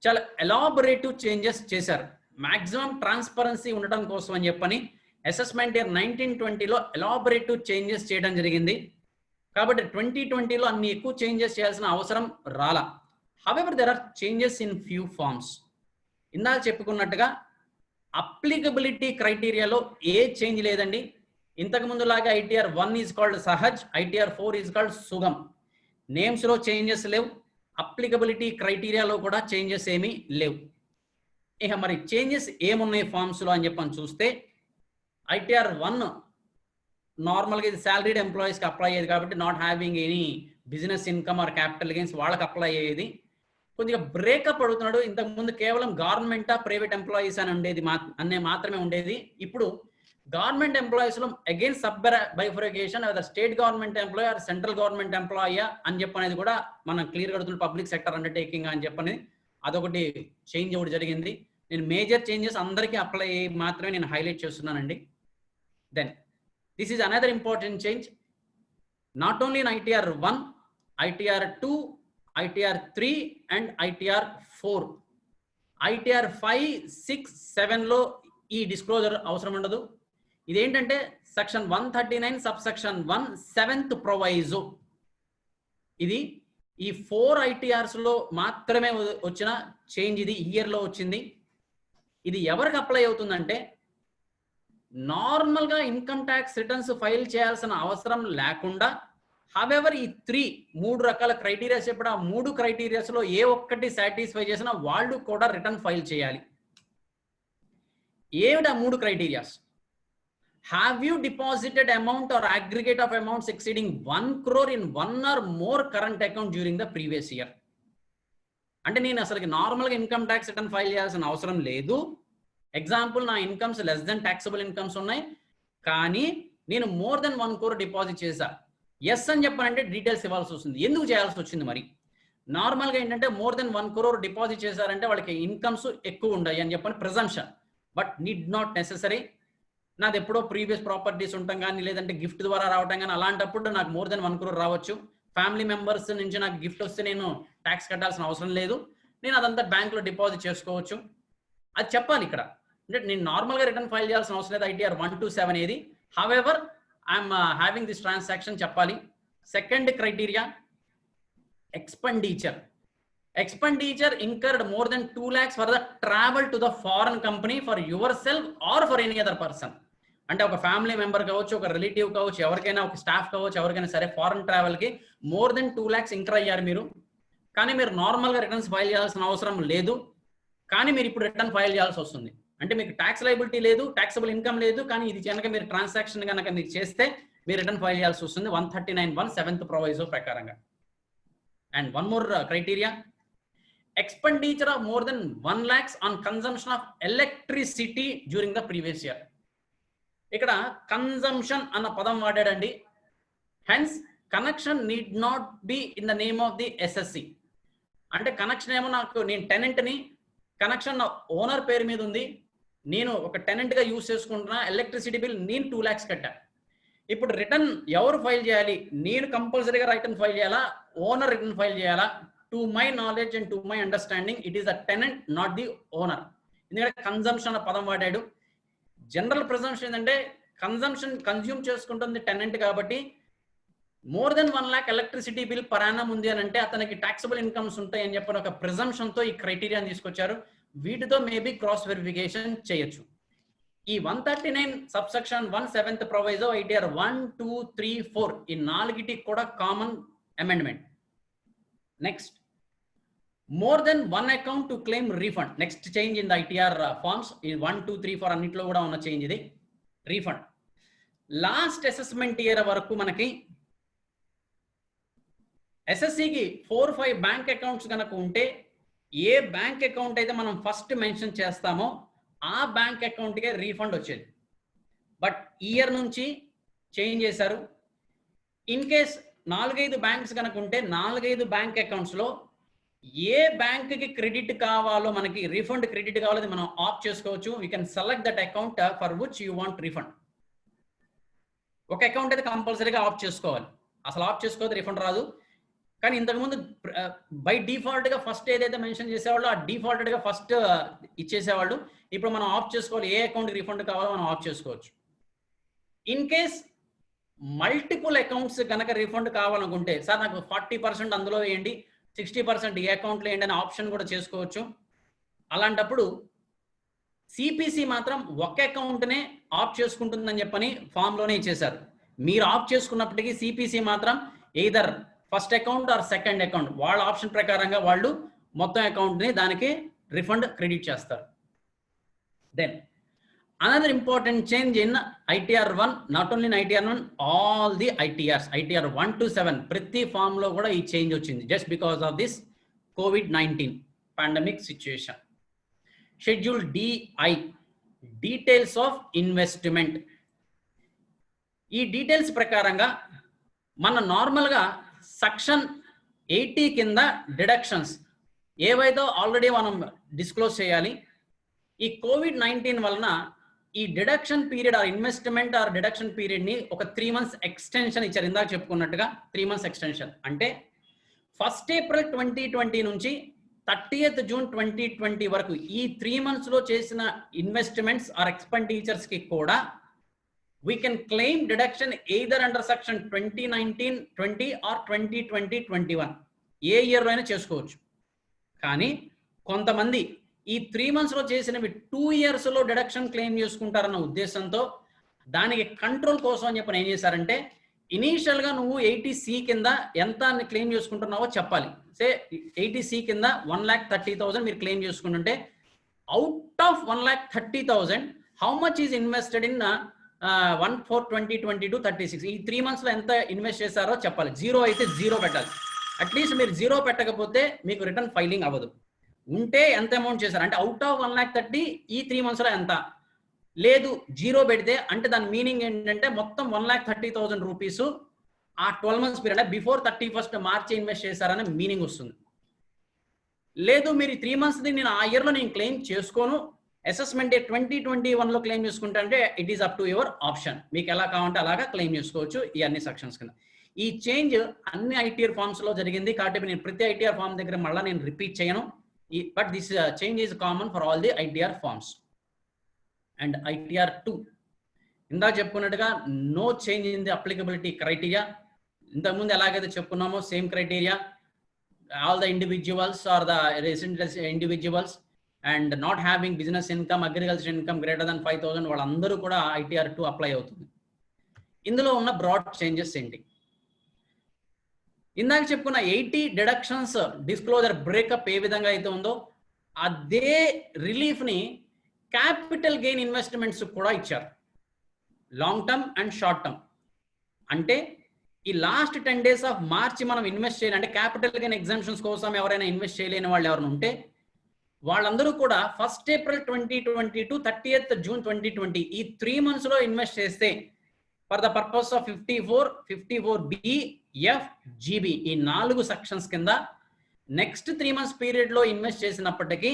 [SPEAKER 1] చాలా ఎలాబొరేటివ్ చేంజెస్ చేశారు. మాక్సిమం ట్రాన్స్పరెన్సీ ఉండటం కోసం అని చెప్పని అసెస్మెంట్ ఇయర్ 1920లో ఎలాబొరేటివ్ చేంజెస్ చేయడం జరిగింది. కాబట్టి 2020లో అన్ని ఎక్కువ చేంజెస్ చేయాల్సిన అవసరం రాలా. However there are changes in few forms. ఇందాక చెప్పుకున్నట్టుగా అప్లికబిలిటీ క్రైటీరియాలో ఏ చేంజ్ లేదండి. ఇంతకు ముందు లాగా ITR 1 is called Sahaj, ITR 4 is called Sugam. Names లో చేంజెస్ లేవు, అప్లికబిలిటీ క్రైటీరియాలో కూడా చేంజెస్ ఏమీ లేవు. ఇక మరి చేంజెస్ ఏమున్నాయి ఫార్మ్స్ లో అని చెప్పని చూస్తే ఐటీఆర్ 1 నార్మల్గా ఇది శాలరీడ్ ఎంప్లాయీస్కి అప్లై అయ్యేది కాబట్టి not having any business income or capital gains వాళ్ళకి అప్లై అయ్యేది. కొద్దిగా బ్రేకప్ అడుగుతున్నాడు. ఇంతకుముందు కేవలం గవర్నమెంటా ప్రైవేట్ ఎంప్లాయీస్ అని ఉండేది మాత్రమే ఉండేది. ఇప్పుడు గవర్నమెంట్ ఎంప్లాయీస్ లో again sub bifurcation, state government employee or central government employee అని చెప్పనేది కూడా మనం క్లియర్ కడుతుంది. పబ్లిక్ సెక్టర్ అండర్టేకింగ్ అని చెప్పనేది అదొకటి చేంజ్ ఒకటి జరిగింది. నేను మేజర్ చేంజెస్ అందరికీ అప్లై మాత్రమే నేను హైలైట్ చేస్తున్నానండి. Then this is another important change, not only in ITR 1, ITR 2, ITR 3 and ITR 4. ITR 5, 6, 7లో ఈ డిస్క్లోజర్ అవసరం ఉండదు. ఇదేంటంటే సెక్షన్ 139 సబ్ సెక్షన్ 1 7th ప్రొవైజో. ఇది ఈ 4 ఐటీఆర్స్ లో మాత్రమే వచ్చిన చేంజ్, ఇది ఇయర్ లో వచ్చింది. ఇది ఎవరికి అప్లై అవుతుందంటే నార్మల్ గా ఇన్కమ్ ట్యాక్స్ రిటర్న్స్ ఫైల్ చేయాల్సిన అవసరం లేకుండా, హవెవర్ ఈ 3 రకాల క్రైటీరియాస్ చెప్పడం, ఆ 3 క్రైటీరియాస్ లో ఏ ఒక్కటి సాటిస్ఫై చేసినా వాళ్ళు కూడా రిటర్న్ ఫైల్ చేయాలి. ఏమిటి ఆ 3 criterias? Have you deposited amount are aggregate of amounts exceeding 1 crore in 1 or more current account during the previous year. అంటే నేను అసలుకి నార్మల్గా ఇన్కమ్ ట్యాక్స్ రిటర్న్ ఫైల్ చేయాల్సిన అవసరం లేదు. ఎగ్జాంపుల్, నా incomes less than taxable incomes ఉన్నాయి, కానీ నేను మోర్ దెన్ 1 crore డిపాజిట్ చేశా. ఎస్ అని చెప్పానంటే డీటెయిల్స్ ఇవ్వాల్సి వస్తుంది. ఎందుకు చేయాల్సి వచ్చింది మరి? నార్మల్గా ఏంటంటే మోర్ దెన్ 1 crore డిపాజిట్ చేశారంటే వాళ్ళకి ఇన్కమ్స్ ఎక్కువ ఉన్నాయి అని చెప్పని presumption, but need not necessary. నాది ఎప్పుడో ప్రీవియస్ ప్రాపర్టీస్ ఉంటాం కానీ, లేదంటే గిఫ్ట్ ద్వారా రావటం కానీ, అలాంటప్పుడు నాకు మోర్ దెన్ 1 crore రావచ్చు. ఫ్యామిలీ మెంబర్స్ నుంచి నాకు గిఫ్ట్ వస్తే నేను ట్యాక్స్ కట్టాల్సిన అవసరం లేదు, నేను అదంతా బ్యాంకులో డిపాజిట్ చేసుకోవచ్చు. అది చెప్పాలి ఇక్కడ. అంటే నేను నార్మల్గా రిటర్న్ ఫైల్ చేయాల్సిన అవసరం లేదు ఐటీఆర్ 1 to 7 ఏది. However I'm having this transaction చెప్పాలి. Second criteria expenditure. expenditure incurred more than 2 lakhs for the travel to the foreign company for yourself or for any other person. అంటే ఒక family member కావచ్చు, ఒక relative కావచ్చు, ఎవరికైనా ఒక staff కావచ్చు, ఎవరికైనా సరే ఫారెన్ ట్రావెల్ కి మోర్ దెన్ 2 lakhs ఇంకర్ అయ్యారు మీరు. కానీ మీరు నార్మల్ గా రిటర్న్స్ ఫైల్ చేయాల్సిన అవసరం లేదు, కానీ మీరు ఇప్పుడు రిటర్న్ ఫైల్ చేయాల్సి వస్తుంది. అంటే మీకు ట్యాక్స్ లయబిలిటీ లేదు, ట్యాక్సబుల్ ఇన్కమ్ లేదు, కానీ ఇది కనుక మీరు ట్రాన్సాక్షన్ కనుక మీరు చేస్తే మీరు రిటర్న్ ఫైల్ చేయాల్సి వస్తుంది 139(1) 7th ప్రొవిజో ప్రకారంగా. And one more criteria, expenditure of more than 1 lakhs on consumption of electricity during the previous year. ఇక్కడ కన్జంప్షన్ అన్న పదం వాడాడండి. Hence connection need not be in the name of the assessee. అంటే connection ఏమో నేను టెనెంట్ని, connection నా owner పేరు మీద ఉంది, నేను ఒక టెనెంట్గా యూజ్ చేసుకుంటున్నా, ఎలక్ట్రిసిటీ బిల్ నేను 2 lakhs కట్టా. ఇప్పుడు రిటర్న్ ఎవరు ఫైల్ చేయాలి? నేను కంపల్సరీగా రిటర్న్ ఫైల్ చేయాలా, ఓనర్ రిటర్న్ ఫైల్ చేయాలా? To my knowledge and to my understanding, it is the tenant, not the owner. ఎందుకంటే కన్జంప్షన్ అన్న పదం వాడాడు. జనరల్ ప్రిజంప్షన్ ఏంటంటే కన్జంప్షన్ కన్జ్యూమ్ చేసుకుంటుంది టెనెంట్ కాబట్టి more than 1 lakh electricity bill per annum ఉంది అని అంటే అతనికి ట్యాక్సబుల్ ఇన్కమ్స్ ఉంటాయి అని చెప్పిన ఒక ప్రిజంప్షన్ తో ఈ క్రైటీరియాని తీసుకొచ్చారు. వీటితో మేబీ క్రాస్ వెరిఫికేషన్ చేయొచ్చు. ఈ 139 సబ్సెక్షన్ 1 7th ప్రొవిజో ఐటీఆర్ 1, 2, 3, 4 ఈ నాలుగిటికి కూడా common amendment. Next, more than 1 account to claim refund. Next change in the ITR forms is 1, 2, 3, 4 అన్నిట్లో కూడా ఉన్న చేంజ్ ఇది. రీఫండ్ లాస్ట్ అసెస్మెంట్ ఇయర్ వరకు మనకి ఎస్ఎస్సికి 4-5 బ్యాంక్ అకౌంట్స్ కనుక ఉంటే ఏ బ్యాంక్ అకౌంట్ అయితే మనం ఫస్ట్ మెన్షన్ చేస్తామో ఆ బ్యాంక్ అకౌంట్కే రీఫండ్ వచ్చేది. బట్ ఇయర్ నుంచి చేంజ్ చేశారు. ఇన్ కేస్ 4-5 బ్యాంక్స్ కనుక ఉంటే 4-5 బ్యాంక్ అకౌంట్స్ లో ఏ బ్యాంక్ కి క్రెడిట్ కావాలో, మనకి రీఫండ్ క్రెడిట్ కావాలో మనం ఆప్ట్ చేసుకోవచ్చు. You can select that account for which you want refund. ఒక అకౌంట్ అయితే కంపల్సరీగా ఆప్ట్ చేసుకోవాలి, అసలు ఆప్ట్ చేసుకోవద్దు రీఫండ్ రాదు. కానీ ఇంతకుముందు బై డిఫాల్ట్ గా ఫస్ట్ ఏదైతే మెన్షన్ చేసేవాళ్ళు ఆ డిఫాల్టెడ్ గా ఫస్ట్ ఇచ్చేసేవాళ్ళు. ఇప్పుడు మనం ఆప్ట్ చేసుకోవాలి, ఏ అకౌంట్ రీఫండ్ కావాలో మనం ఆప్ట్ చేసుకోవచ్చు. ఇన్ కేస్ మల్టిపుల్ అకౌంట్స్ కనుక రీఫండ్ కావాలనుకుంటే, సార్ నాకు 40% అందులో వేయండి, 60% ఏ అకౌంట్లో వేయండి అనే ఆప్షన్ కూడా చేసుకోవచ్చు. అలాంటప్పుడు సిపిసి మాత్రం ఒక అకౌంట్నే ఆప్ట్ చేసుకుంటుందని చెప్పని ఫామ్లోనే ఇచ్చేశారు. మీరు ఆప్ట్ చేసుకున్నప్పటికీ సిపిసి మాత్రం either first account or second account వాళ్ళ ఆప్షన్ ప్రకారంగా వాళ్ళు మొత్తం అకౌంట్ని దానికి రిఫండ్ క్రెడిట్ చేస్తారు. Then another important change in ITR 1, not only in ITR 1, all the ITRs, ITR 1 to 7 ప్రతి ఫామ్ లో కూడా ఈ చేంజ్ వచ్చింది just because of this COVID-19 pandemic situation. Schedule DI, details of investment. ఈ details ప్రకారంగా మన నార్మల్గా సెక్షన్ 80 కింద డిడక్షన్స్ ఏవైతే ఆల్రెడీ మనం డిస్క్లోజ్ చేయాలి. ఈ COVID-19 వలన ఈ deduction period or investment or deduction period ని ఒక 3 months ఎక్స్టెన్షన్ ఇచ్చారు. ఇందాక చెప్పుకున్నట్టుగా 3 months ఎక్స్టెన్షన్ అంటే 1st April 2020 నుంచి 30th June 2020 వరకు ఈ 3 months లో చేసిన ఇన్వెస్ట్మెంట్స్ ఆర్ ఎక్స్పెండిచర్స్ కి కూడా we can claim deduction either under section 2019-20 or 2020-21 A year లో అయినా చేసుకోవచ్చు. కానీ కొంతమంది ఈ 3 months లో చేసినవి 2 years లో డిడక్షన్ క్లెయిమ్ చేసుకుంటారన్న ఉద్దేశంతో దానికి కంట్రోల్ కోసం అని చెప్పి ఏం చేశారంటే, ఇనీషియల్ గా నువ్వు 80C కింద ఎంత క్లెయిమ్ చేసుకుంటున్నావో చెప్పాలి. సే 80C కింద 1,30,000 మీరు క్లెయిమ్ చేసుకుంటుంటే out of 1,30,000 how much is invested in 1/4/2022 36 ఈ 3 months లో ఎంత ఇన్వెస్ట్ చేశారో చెప్పాలి. 0 అయితే 0 పెట్టాలి. అట్లీస్ట్ మీరు 0 పెట్టకపోతే మీకు రిటర్న్ ఫైలింగ్ అవ్వదు. ఉంటే ఎంత అమౌంట్ చేశారు అంటే అవుట్ ఆఫ్ 1,30,000 ఈ 3 months లో ఎంత, లేదు 0 పెడితే అంటే దాని మీనింగ్ ఏంటంటే మొత్తం 1,30,000 రూపీస్ ఆ 12 months పీరియడ్ అంటే బిఫోర్ 31st March ఇన్వెస్ట్ చేశారనే మీనింగ్ వస్తుంది. లేదు మీరు 3 months నేను ఆ ఇయర్ లో నేను క్లెయిమ్ చేసుకోను, అసెస్మెంట్ 2021 లో క్లెయిమ్ చేసుకుంటా అంటే it is up to your option. మీకు ఎలా కావాలంటే అలాగా క్లెయిమ్ చేసుకోవచ్చు ఈ అన్ని సెక్షన్స్ కింద. ఈ చేంజ్ అన్ని ఐటీఆర్ ఫార్మ్స్ లో జరిగింది కాబట్టి నేను ప్రతి ఐటీఆర్ ఫార్మ్ దగ్గర మళ్ళీ నేను రిపీట్ చేయను. But this change is common for all the ITR forms. And ITR 2 ఇందా చెప్పుకున్నట్టుగా no change in the applicability criteria. ఇంతకుముందు ఎలాగైతే చెప్పుకున్నామో same criteria. all the individuals or the resident individuals and not having business income, agriculture income greater than 5,000 వాళ్ళందరూ కూడా ITR 2 apply అవుతుంది. ఇందులో ఉన్న బ్రాడ్ చేంజెస్ ఏంటి? ఇందాక చెప్పుకున్న 80 డిడక్షన్స్ డిస్క్లోజర్ బ్రేకప్ ఏ విధంగా అయితే ఉందో అదే రిలీఫ్ ని క్యాపిటల్ గెయిన్ ఇన్వెస్ట్మెంట్స్ కూడా ఇచ్చారు, long term and short term. అంటే ఈ లాస్ట్ 10 days ఆఫ్ మార్చి మనం ఇన్వెస్ట్ చేయాలి అంటే క్యాపిటల్ గెయిన్ ఎగ్జామ్షన్స్ కోసం ఎవరైనా ఇన్వెస్ట్ చేయలేని వాళ్ళు ఎవరైనా ఉంటే వాళ్ళందరూ కూడా 1st April 2020 to 30th June 2020 ఈ 3 months లో ఇన్వెస్ట్ చేస్తే for the purpose of 54, 54B, F, GB ఈ 4 సెక్షన్స్ కింద నెక్స్ట్ 3 months పీరియడ్ లో ఇన్వెస్ట్ చేసినప్పటికీ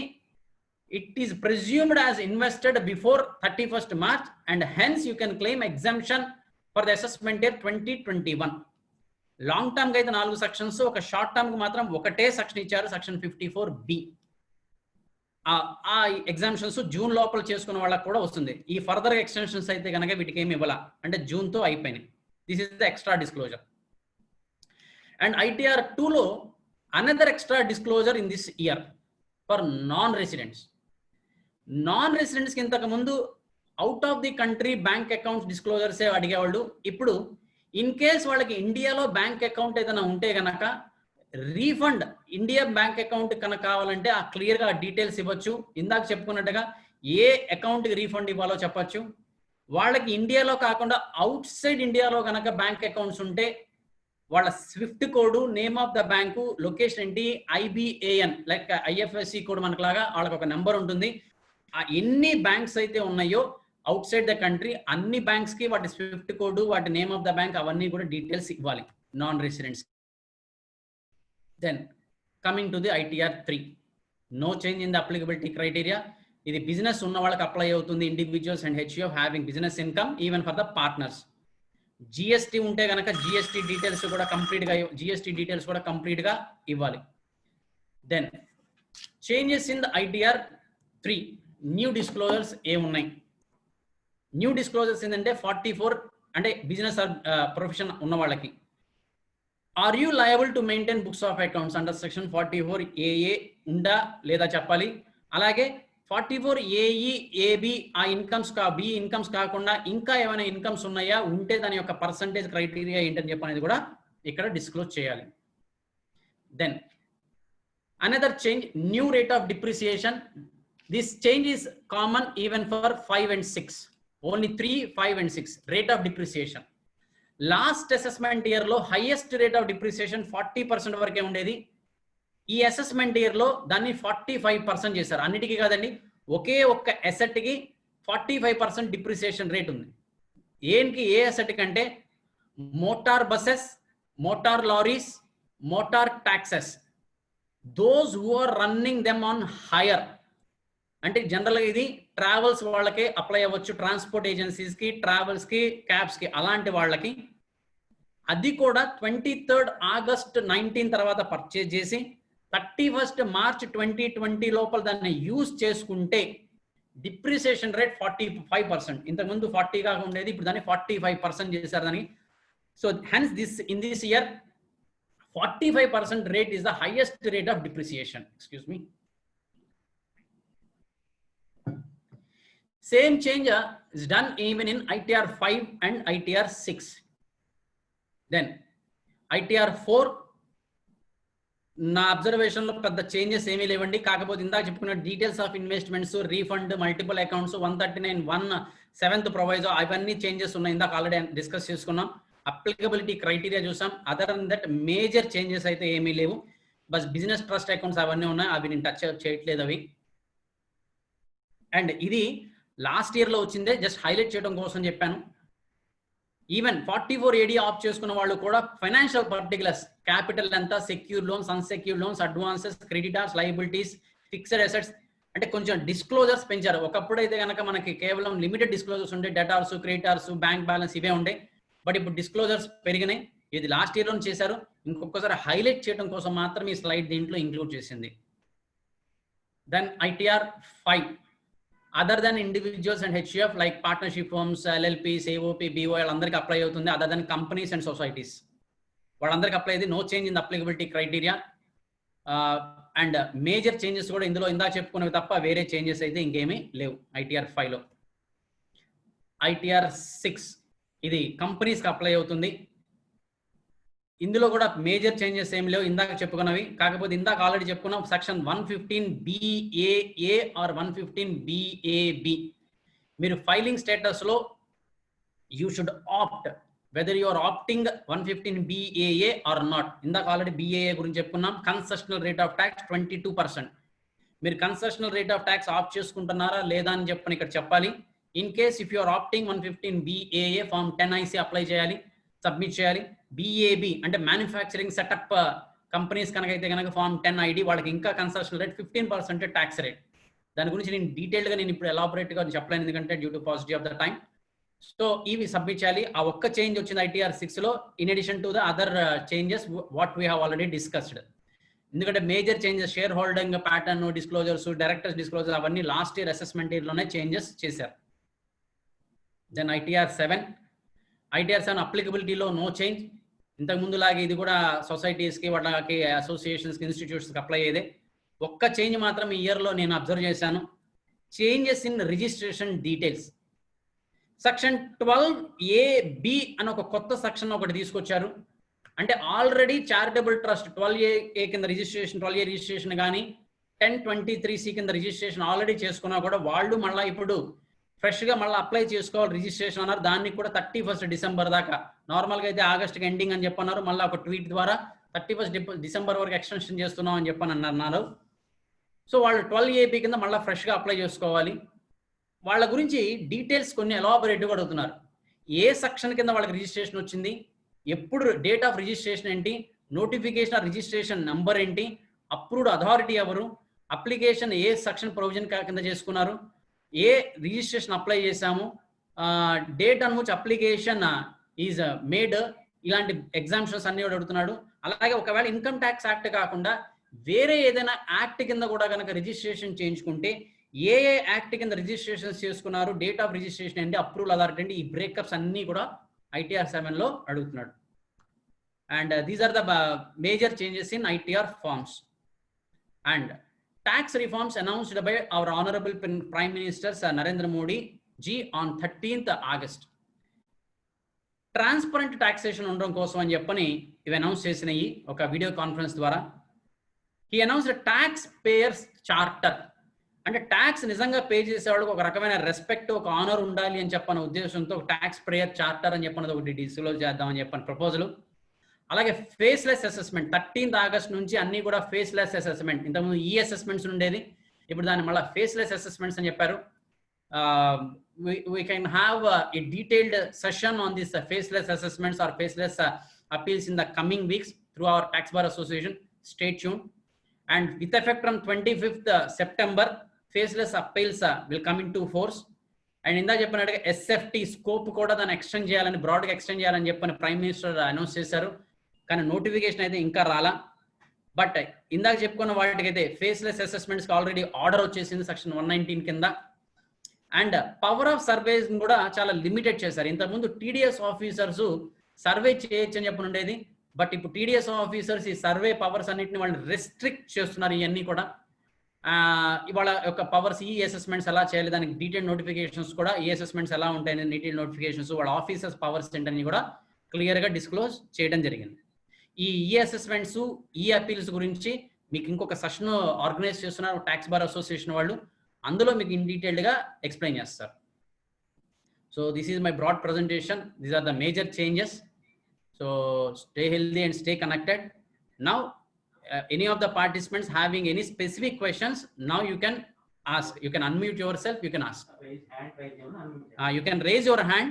[SPEAKER 1] it is presumed as invested before 31st March and hence you can claim exemption for the assessment year 2021. Long term కి అయితే 4 sections, ఒక short term కి మాత్రం ఒకటే సెక్షన్ ఇచ్చారు, సెక్షన్ 54B. ఆ ఎగ్జామ్షన్స్ జూన్ లోపల చేసుకున్న వాళ్ళకి కూడా వస్తుంది. ఈ ఫర్దర్ ఎక్స్టెన్షన్స్ అయితే కనుక వీటికి ఏమి ఇవ్వాల అంటే జూన్ తో అయిపోయినాయి. This is the extra disclosure. And ITR 2 లో another extra disclosure in this year for non residents. Non residents కి ఇంతకు ముందు out of the country bank accounts డిస్క్లోజర్సే అడిగేవాళ్ళు. ఇప్పుడు ఇన్ కేస్ వాళ్ళకి ఇండియాలో బ్యాంక్ అకౌంట్ ఏదైనా ఉంటే గనక రీఫండ్ ఇండియా బ్యాంక్ అకౌంట్ కనుక కావాలంటే ఆ క్లియర్ గా డీటెయిల్స్ ఇవ్వచ్చు. ఇందాక చెప్పుకున్నట్టుగా ఏ అకౌంట్ కి రీఫండ్ ఇవ్వాలో చెప్పొచ్చు. వాళ్ళకి ఇండియాలో కాకుండా అవుట్ సైడ్ ఇండియాలో కనుక బ్యాంక్ అకౌంట్స్ ఉంటే వాళ్ళ swift code, name of the bank, location ఏంటి, IBAN లైక్ IFSC కోడ్ మనకులాగా వాళ్ళకి ఒక నెంబర్ ఉంటుంది. ఎన్ని బ్యాంక్స్ అయితే ఉన్నాయో అవుట్ సైడ్ ద కంట్రీ అన్ని బ్యాంక్స్ కి వాటి స్విఫ్ట్ కోడ్, వాటి నేమ్ ఆఫ్ ద బ్యాంక్ అవన్నీ కూడా డీటెయిల్స్ ఇవ్వాలి non residents. Then coming to the ITR 3, no change in the applicability criteria. ఇది బిజినెస్ ఉన్న వాళ్ళకి అప్లై అవుతుంది, individuals and HUF having business income even for the partners. GST ఉంటే కనుక GST details కూడా కంప్లీట్ గా ఇవ్వాలి. Then changes in the ITR 3 new disclosures ఏమున్నాయి? న్యూ డిస్క్లోజర్స్ ఏంటంటే 44 అంటే బిజినెస్ ప్రొఫెషన్ ఉన్న వాళ్ళకి are you liable to maintain books of accounts under section 44AA ఉందా లేదా చెప్పాలి. అలాగే 44AE, AB ఆ ఇన్కమ్స్ B ఇన్కమ్స్ కాకుండా ఇంకా ఏమైనా ఇన్కమ్స్ ఉన్నాయా, ఉంటే దాని యొక్క పర్సంటేజ్ క్రైటీరియా ఏంటని చెప్పనేది కూడా ఇక్కడ డిస్క్లోజ్ చేయాలి. Then another change, new rate of depreciation. This change is common even for 5 and 6. Only 3, 5 and 6 rate of depreciation. Last assessment year లో highest rate of depreciation 40% వరకే ఉండేది. ఈ అసెస్మెంట్ ఇయర్ లో దాన్ని 45% చేశారు. అన్నిటికీ కాదండి, ఒకే ఒక్క అసెట్ కి 45% డిప్రిసియేషన్ రేట్ ఉంది. ఏంటి ఏ అసెట్ కంటే motor buses, motor lorries, motor taxes, those who are running them on hire. అంటే జనరల్గా ఇది ట్రావెల్స్ వాళ్ళకే అప్లై అవ్వచ్చు, ట్రాన్స్పోర్ట్ ఏజెన్సీస్ కి, ట్రావెల్స్ కి, క్యాబ్స్ కి, అలాంటి వాళ్ళకి. అది కూడా 23rd August 19 తర్వాత పర్చేజ్ చేసి 31st March 2020 లోపల దాన్ని యూజ్ చేసుకుంటే డిప్రిసియేషన్ రేట్ 45%. ఇంతకుముందు 40 కాగా ఉండేది, ఇప్పుడు దాన్ని 45% చేశారు దాన్ని. So hence in this year 45% rate is the highest rate of depreciation. Excuse me. Same change is done even in ITR 5 and ITR 6. Then ITR 4 నా అబ్జర్వేషన్ లో పెద్ద చేంజెస్ ఏమీ లేవండి. కాకపోతే ఇందాక చెప్పుకున్న details of investments, refund, multiple accounts, 139(1) 7th ప్రొవైజో అవన్నీ changes ఉన్నాయి. ఇందాక ఆల్రెడీ డిస్కస్ చేసుకున్నాం. అప్లికబిలిటీ క్రైటీరియా చూసాం. Other than that major changes అయితే ఏమీ లేవు. బస్ బిజినెస్ ట్రస్ట్ అకౌంట్స్ అవన్నీ ఉన్నాయి, అవి నేను టచ్ చేయట్లేదు అవి. అండ్ ఇది లాస్ట్ ఇయర్ లో వచ్చిందే, జస్ట్ హైలైట్ చేయడం కోసం చెప్పాను. ఈవెన్ 44AD ఆఫ్ చేసుకున్న వాళ్ళు కూడా ఫైనాన్షియల్ పర్టికులర్స్, క్యాపిటల్ ఎంత, secure loans, unsecure loans, advances, creditors, liabilities, fixed assets అంటే కొంచెం డిస్క్లోజర్స్ పెంచారు. ఒకప్పుడు అయితే కనుక మనకి కేవలం లిమిటెడ్ డిస్క్లోజర్స్ ఉండే, డెటార్స్, క్రెడిటార్స్, బ్యాంక్ బ్యాలెన్స్ ఇవే ఉండే. బట్ ఇప్పుడు డిస్క్లోజర్స్ పెరిగినాయి. ఇది లాస్ట్ ఇయర్ లో చేశారు. ఇంకొకసారి హైలైట్ చేయడం కోసం మాత్రం ఈ స్లైడ్ దీంట్లో ఇంక్లూడ్ చేసింది. Then ITR 5 other than individuals and HUF like partnership firms, LLPs, AOP, BO వాళ్ళందరికీ అప్లై అవుతుంది. Other than companies and societies వాళ్ళందరికీ అప్లై అయ్యింది. No change in the applicability criteria. And major changes కూడా ఇందులో ఇందా చెప్పుకున్నవి తప్ప వేరే చేంజెస్ అయితే ఇంకేమీ లేవు. ITR 5లో ITR 6 ఇది కంపెనీస్కి అప్లై అవుతుంది. ఇందులో కూడా మేజర్ చేంజెస్ ఏం లేవు, ఇందాక చెప్పుకున్నవి. కాకపోతే ఇందాక ఆల్రెడీ చెప్పుకున్నాం సెక్షన్ 115BAA ఆర్ 115BAB మీరు ఫైలింగ్ స్టేటస్లో you should opt whether you are opting 115BAA or not. ఇందాక ఆల్రెడీ BAA గురించి చెప్పుకున్నాం. Concessional rate of tax 22%. మీరు concessional rate of tax opt చేసుకుంటున్నారా లేదా అని చెప్పని ఇక్కడ చెప్పాలి. In case if you are opting 115BAA form 10IC apply చేయాలి, సబ్మిట్ చేయాలి. BAB అంటే మ్యానుఫ్యాక్చరింగ్ సెటప్ కంపెనీస్ కనుకైతే కనుక ఫామ్ 10ID వాళ్ళకి ఇంకా కన్సెషనల్ రేట్ 15% ట్యాక్స్ రేట్. దాని గురించి నేను డీటెయిల్గా నేను ఇప్పుడు ఎలాబొరేట్గా చెప్పలేను, ఎందుకంటే due to paucity of the time. So ఇవి సబ్మిట్ చేయాలి. ఆ ఒక్క చేంజ్ వచ్చింది ITR 6లో, in addition to the other changes what we have already discussed. ఎందుకంటే major changes share holding pattern, disclosures, directors disclosure అవన్నీ లాస్ట్ ఇయర్ అసెస్మెంట్ ఇయర్లోనే changes చేశారు. దెన్ ITR 7 అప్లికబిలిటీలో నో చేంజ్. ఇంతకుముందులాగే ఇది కూడా సొసైటీస్కి, వాళ్ళకి, అసోసియేషన్స్కి, ఇన్స్టిట్యూట్స్కి అప్లై అయ్యేదే. ఒక్క చేంజ్ మాత్రం ఈ ఇయర్లో నేను అబ్జర్వ్ చేశాను. Changes in registration details. Section 12AB అని ఒక కొత్త సెక్షన్ ఒకటి తీసుకొచ్చారు. అంటే ఆల్రెడీ చారిటబుల్ ట్రస్ట్ 12A కింద రిజిస్ట్రేషన్, 12A రిజిస్ట్రేషన్ కానీ 1023C కింద రిజిస్ట్రేషన్ ఆల్రెడీ చేసుకున్నా కూడా వాళ్ళు మళ్ళీ ఇప్పుడు ఫ్రెష్గా మళ్ళీ అప్లై చేసుకోవాలి రిజిస్ట్రేషన్ అన్నారు. దానికి కూడా 31 డిసెంబర్ దాకా, నార్మల్గా అయితే ఆగస్ట్కి ఎండింగ్ అని చెప్పన్నారు. మళ్ళీ ఒక ట్వీట్ ద్వారా 31 డిసెంబర్ వరకు ఎక్స్టెన్షన్ చేస్తున్నాం అని చెప్పని అన్నారు. సో వాళ్ళు 12AB కింద మళ్ళీ ఫ్రెష్గా అప్లై చేసుకోవాలి. వాళ్ళ గురించి డీటెయిల్స్ కొన్ని ఎలాబొరేటివ్గా అడుగుతున్నారు. ఏ సెక్షన్ కింద వాళ్ళకి రిజిస్ట్రేషన్ వచ్చింది, ఎప్పుడు డేట్ ఆఫ్ రిజిస్ట్రేషన్ ఏంటి, నోటిఫికేషన్ ఆఫ్ రిజిస్ట్రేషన్ నంబర్ ఏంటి, అప్రూవ్డ్ అథారిటీ ఎవరు, అప్లికేషన్ ఏ సెక్షన్ ప్రొవిజన్ కింద చేసుకున్నారు, ఏ రిజిస్ట్రేషన్ అప్లై చేశాము, date on which application is made, ఇలాంటి ఎగ్జామ్షన్స్ అన్ని కూడా అడుగుతున్నాడు. అలాగే ఒకవేళ ఇన్కమ్ ట్యాక్స్ యాక్ట్ కాకుండా వేరే ఏదైనా యాక్ట్ కింద కూడా కనుక రిజిస్ట్రేషన్ చేయించుకుంటే ఏ యాక్ట్ కింద రిజిస్ట్రేషన్స్ చేసుకున్నారు, డేట్ ఆఫ్ రిజిస్ట్రేషన్ ఏంటి, అప్రూవల్ అథారిటీ ఏంటి, ఈ బ్రేకప్స్ అన్ని కూడా ITR 7లో అడుగుతున్నాడు. And these are the major changes in ITR forms. And tax reforms announced by our honorable Prime Minister Narendra Modi ji on 13th August. Transparent taxation ఉండడం కోసం అని చెప్పని ఇవి అనౌన్స్ చేసినాయి ఒక వీడియో కాన్ఫరెన్స్ ద్వారా. He announced tax payers charter. అంటే tax నిజంగా పే చేసేవాళ్ళకి ఒక రకమైన రెస్పెక్ట్, ఒక ఆనర్ ఉండాలి అని చెప్పని ఉద్దేశంతో ట్యాక్స్ పేయర్ చార్టర్ అని చెప్పన్నది ఒకటి డిస్క్లోజ్ చేద్దామని చెప్పని ప్రపోజల్. అలాగే ఫేస్లెస్ అసెస్మెంట్ 13th ఆగస్ట్ నుంచి అన్ని కూడా ఫేస్లెస్ అసెస్మెంట్. ఇంతకుముందు ఈ అసెస్మెంట్స్ ఉండేది, ఇప్పుడు దాన్ని మళ్ళీ ఫేస్లెస్ అసెస్మెంట్స్ అని చెప్పారు. we can have a detailed session on this faceless assessments or faceless appeals in the coming weeks through our Tax Bar Association. Stay tuned. And with effect from 25th September, faceless appeals will come into force. And ఇందా చెప్పినట్టుగా SFT scope కూడా దాన్ని extend చేయాలని, బ్రాడ్గా extend చేయాలని చెప్పని prime minister announce చేశారు. కానీ నోటిఫికేషన్ అయితే ఇంకా రాలా. బట్ ఇందాక చెప్పుకున్న వాటికైతే ఫేస్లెస్ అసెస్మెంట్స్కి ఆల్రెడీ ఆర్డర్ వచ్చేసింది సెక్షన్ 119 కింద. అండ్ పవర్ ఆఫ్ సర్వేస్ కూడా చాలా లిమిటెడ్ చేశారు. ఇంతకుముందు TDS ఆఫీసర్స్ సర్వే చేయొచ్చు అని చెప్పి ఉండేది. బట్ ఇప్పుడు TDS ఆఫీసర్స్ ఈ సర్వే పవర్స్ అన్నింటిని వాళ్ళు రెస్ట్రిక్ట్ చేస్తున్నారు. ఇవన్నీ కూడా ఇవాళ యొక్క పవర్స్, ఈ అసెస్మెంట్స్ ఎలా చేయాలి, దానికి డీటెయిల్ నోటిఫికేషన్స్ కూడా, ఈ అసెస్మెంట్స్ ఎలా ఉంటాయని డీటెయిల్ నోటిఫికేషన్స్, వాళ్ళ ఆఫీసర్స్ పవర్స్ ఏంటని కూడా క్లియర్గా డిస్క్లోజ్ చేయడం జరిగింది. ఈ అసెస్మెంట్స్, ఈ అపీల్స్ గురించి మీకు ఇంకొక సెషన్ ఆర్గనైజ్ చేస్తున్నారు ట్యాక్స్ బార్ అసోసియేషన్ వాళ్ళు. అందులో మీకు ఇన్ డీటెయిల్డ్గా ఎక్స్ప్లెయిన్ చేస్తారు. So this is my broad presentation. These are the major changes. So stay healthy and stay connected. Now any of the participants having any specific questions, now you can ask. You can unmute yourself, you can ask. You can raise your hand.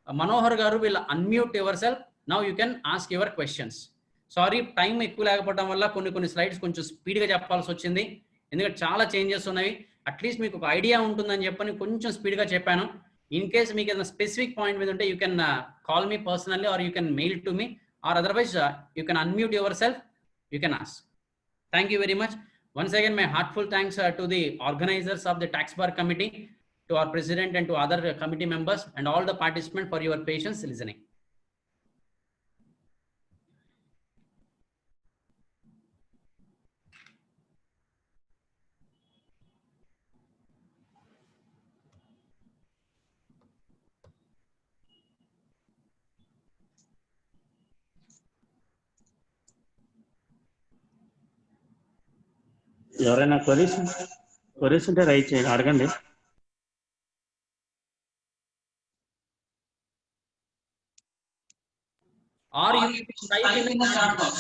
[SPEAKER 1] Manohar garu will unmute yourself. Now you can ask your questions. Sorry, time ఎక్కువ లేకపోవడం వల్ల కొన్ని slides కొంచెం స్పీడ్గా చెప్పాల్సి వచ్చింది, ఎందుకంటే చాలా చేంజెస్ ఉన్నాయి. అట్లీస్ట్ మీకు ఒక ఐడియా ఉంటుందని చెప్పని కొంచెం స్పీడ్గా చెప్పాను. ఇన్ కేస్ మీకు ఏదైనా స్పెసిఫిక్ పాయింట్ మీద ఉంటే you can call me personally or you can mail to me, or otherwise you can unmute yourself, you can ask. Thank you very much. Once again, my heartful thanks to the organizers of the Tax Bar Committee, to our president and to other committee members and all the participants for your patience listening.
[SPEAKER 2] ఎవరైనా queries ఉంటే right చేయండి, అడగండి.
[SPEAKER 1] Or you can type in the chat box.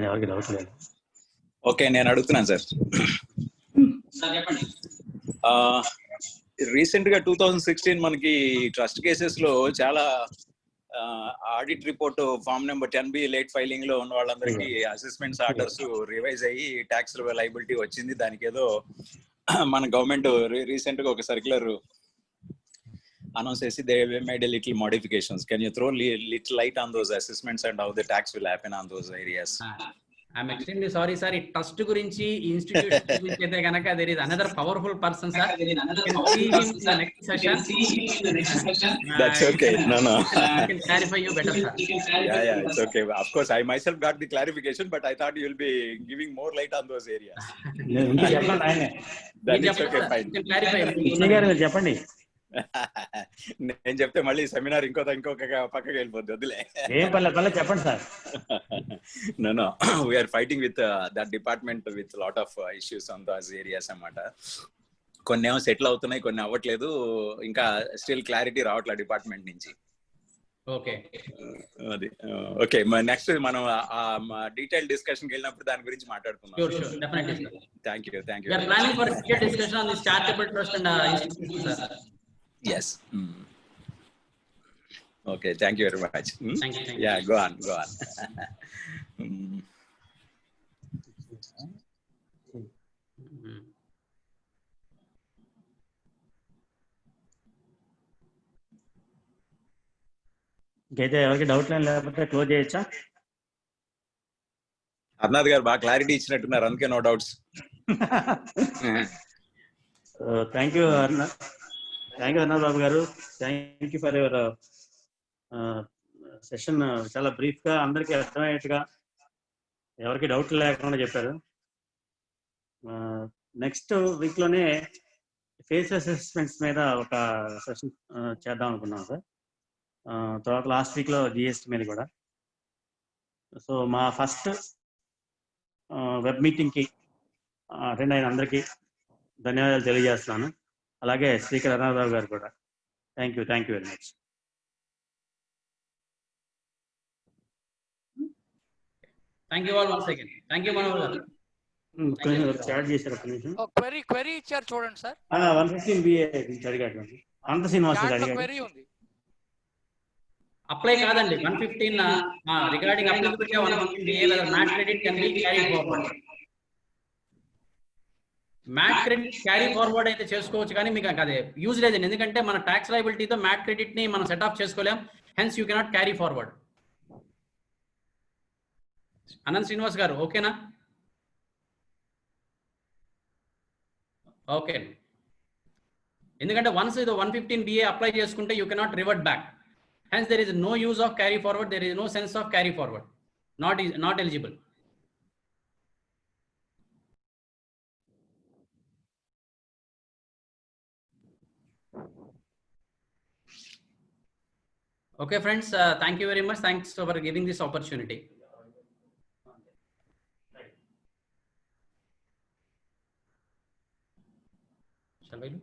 [SPEAKER 2] ఎవరికి doubt లేదు.
[SPEAKER 3] Okay, నేను అడుగుతున్నాను sir.
[SPEAKER 1] చెప్పండి.
[SPEAKER 3] Recent గా 2016 మనకి ట్రస్ట్ కేసెస్ లో చాలా audit report form number 10B late filing లో ఉన్న వాళ్ళందరికీ అసెస్మెంట్స్ ఆర్డర్స్ రివైజ్ అయ్యి ట్యాక్స్ లైబిలిటీ వచ్చింది. దానికి ఏదో మన గవర్నమెంట్ రీసెంట్ గా ఒక సర్క్యులర్ అనౌన్స్ చేసి they made a little modifications. Can you throw little light on those assessments and how the tax will happen on those areas?
[SPEAKER 1] I'm extremely sorry, sir. Trust gurinchi institution gurinchi aithe ganaka there is another powerful person, sir. You can see him in the next session.
[SPEAKER 3] That's okay. No.
[SPEAKER 1] I can clarify you better, sir.
[SPEAKER 3] Yeah, it's okay. Of course, I myself got the clarification, but I thought you'll be giving more light on those areas.
[SPEAKER 2] చెప్పండి ఆయనే.
[SPEAKER 3] That is okay, fine.
[SPEAKER 1] You can clarify.
[SPEAKER 2] Krishna గారు మీరు చెప్పండి.
[SPEAKER 3] నేను చెప్తే మళ్ళీ seminar ఇంకొక పక్కకి వెళ్ళిపోద్ది, వద్దులే.
[SPEAKER 2] ఏం పర్లేదు చెప్పండి sir.
[SPEAKER 3] No, we are fighting with that department with a lot of issues on those areas అన్నమాట. కొన్ని ఏమో సెటిల్ అవుతున్నాయి, కొన్ని అవ్వట్లేదు, ఇంకా స్టిల్ క్లారిటీ రావట్లేదు డిపార్ట్మెంట్ నుంచి.
[SPEAKER 1] ఓకే,
[SPEAKER 3] అది ఓకే. నెక్స్ట్ మనం డీటెయిల్ డిస్కషన్ కి వెళ్ళినప్పుడు దాని గురించి మాట్లాడుకుందాం.
[SPEAKER 1] Sure, definitely, sir.
[SPEAKER 3] Thank you.
[SPEAKER 1] We are planning for detailed discussion on this charitable trust and institutions, sir.
[SPEAKER 3] Yes. Okay, thank you very much.
[SPEAKER 1] Thank you.
[SPEAKER 3] Yeah, go on.
[SPEAKER 2] ఇంకైతే ఎవరికి doubt లేకపోతే close చేయొచ్చా?
[SPEAKER 3] అర్నాథ్ గారు బాగా clarity ఇచ్చినట్టున్నారు, అందుకే no doubts.
[SPEAKER 2] Thank you అర్నాథ్ Babu గారు. Thank you for your session. చాలా brief గా అందరికీ అర్థమయ్యేట్టుగా ఎవరికి డౌట్ లేకుండా చెప్పారు. నెక్స్ట్ వీక్ లోనే ఫేస్ అసెస్మెంట్స్ మీద ఒక సెషన్ చేద్దాం అనుకున్నాం సార్. తర్వాత లాస్ట్ వీక్ లో జిఎస్టీ మీద కూడా. సో మా ఫస్ట్ వెబ్ మీటింగ్ కి అటెండ్ అయిన అందరికీ ధన్యవాదాలు తెలియజేస్తున్నాను. అలాగే స్పీకర్ అర్నాథ్ బాబు గారు కూడా thank you very much.
[SPEAKER 1] Thank you all once again. Thank you, Manohar garu.
[SPEAKER 2] Chat చేశారు ఒక నిమిషం.
[SPEAKER 4] క్వెరీ ఇచ్చారు చూడండి సార్.
[SPEAKER 2] 115 BA అడిగాడు అనంత శ్రీనివాస్ గారు అడిగాడు.
[SPEAKER 4] క్వెరీ ఉంది.
[SPEAKER 1] అప్లై కాదండి 115 regarding applicability of 115 BA whether MAT credit can be carried forward. MAT credit carry forward అయితే చేసుకోవచ్చు, కానీ మీకు అదే యూజ్ లేదండి. ఎందుకంటే మన ట్యాక్స్ లయబిలిటీతో MAT క్రెడిట్ ని మనం సెట్ ఆఫ్ చేసుకోలేం. Hence you cannot carry forward. Anant Srinivas గారు ఓకేనా? ఓకే, ఎందుకంటే వన్స్ ఇది 115 BA అప్లై చేసుకుంటే you cannot revert back. Hence there is no use of carry forward, there is no sense of carry forward. Not eligible. Okay, friends, thank you very much. Thanks for giving this opportunity. Shall we do?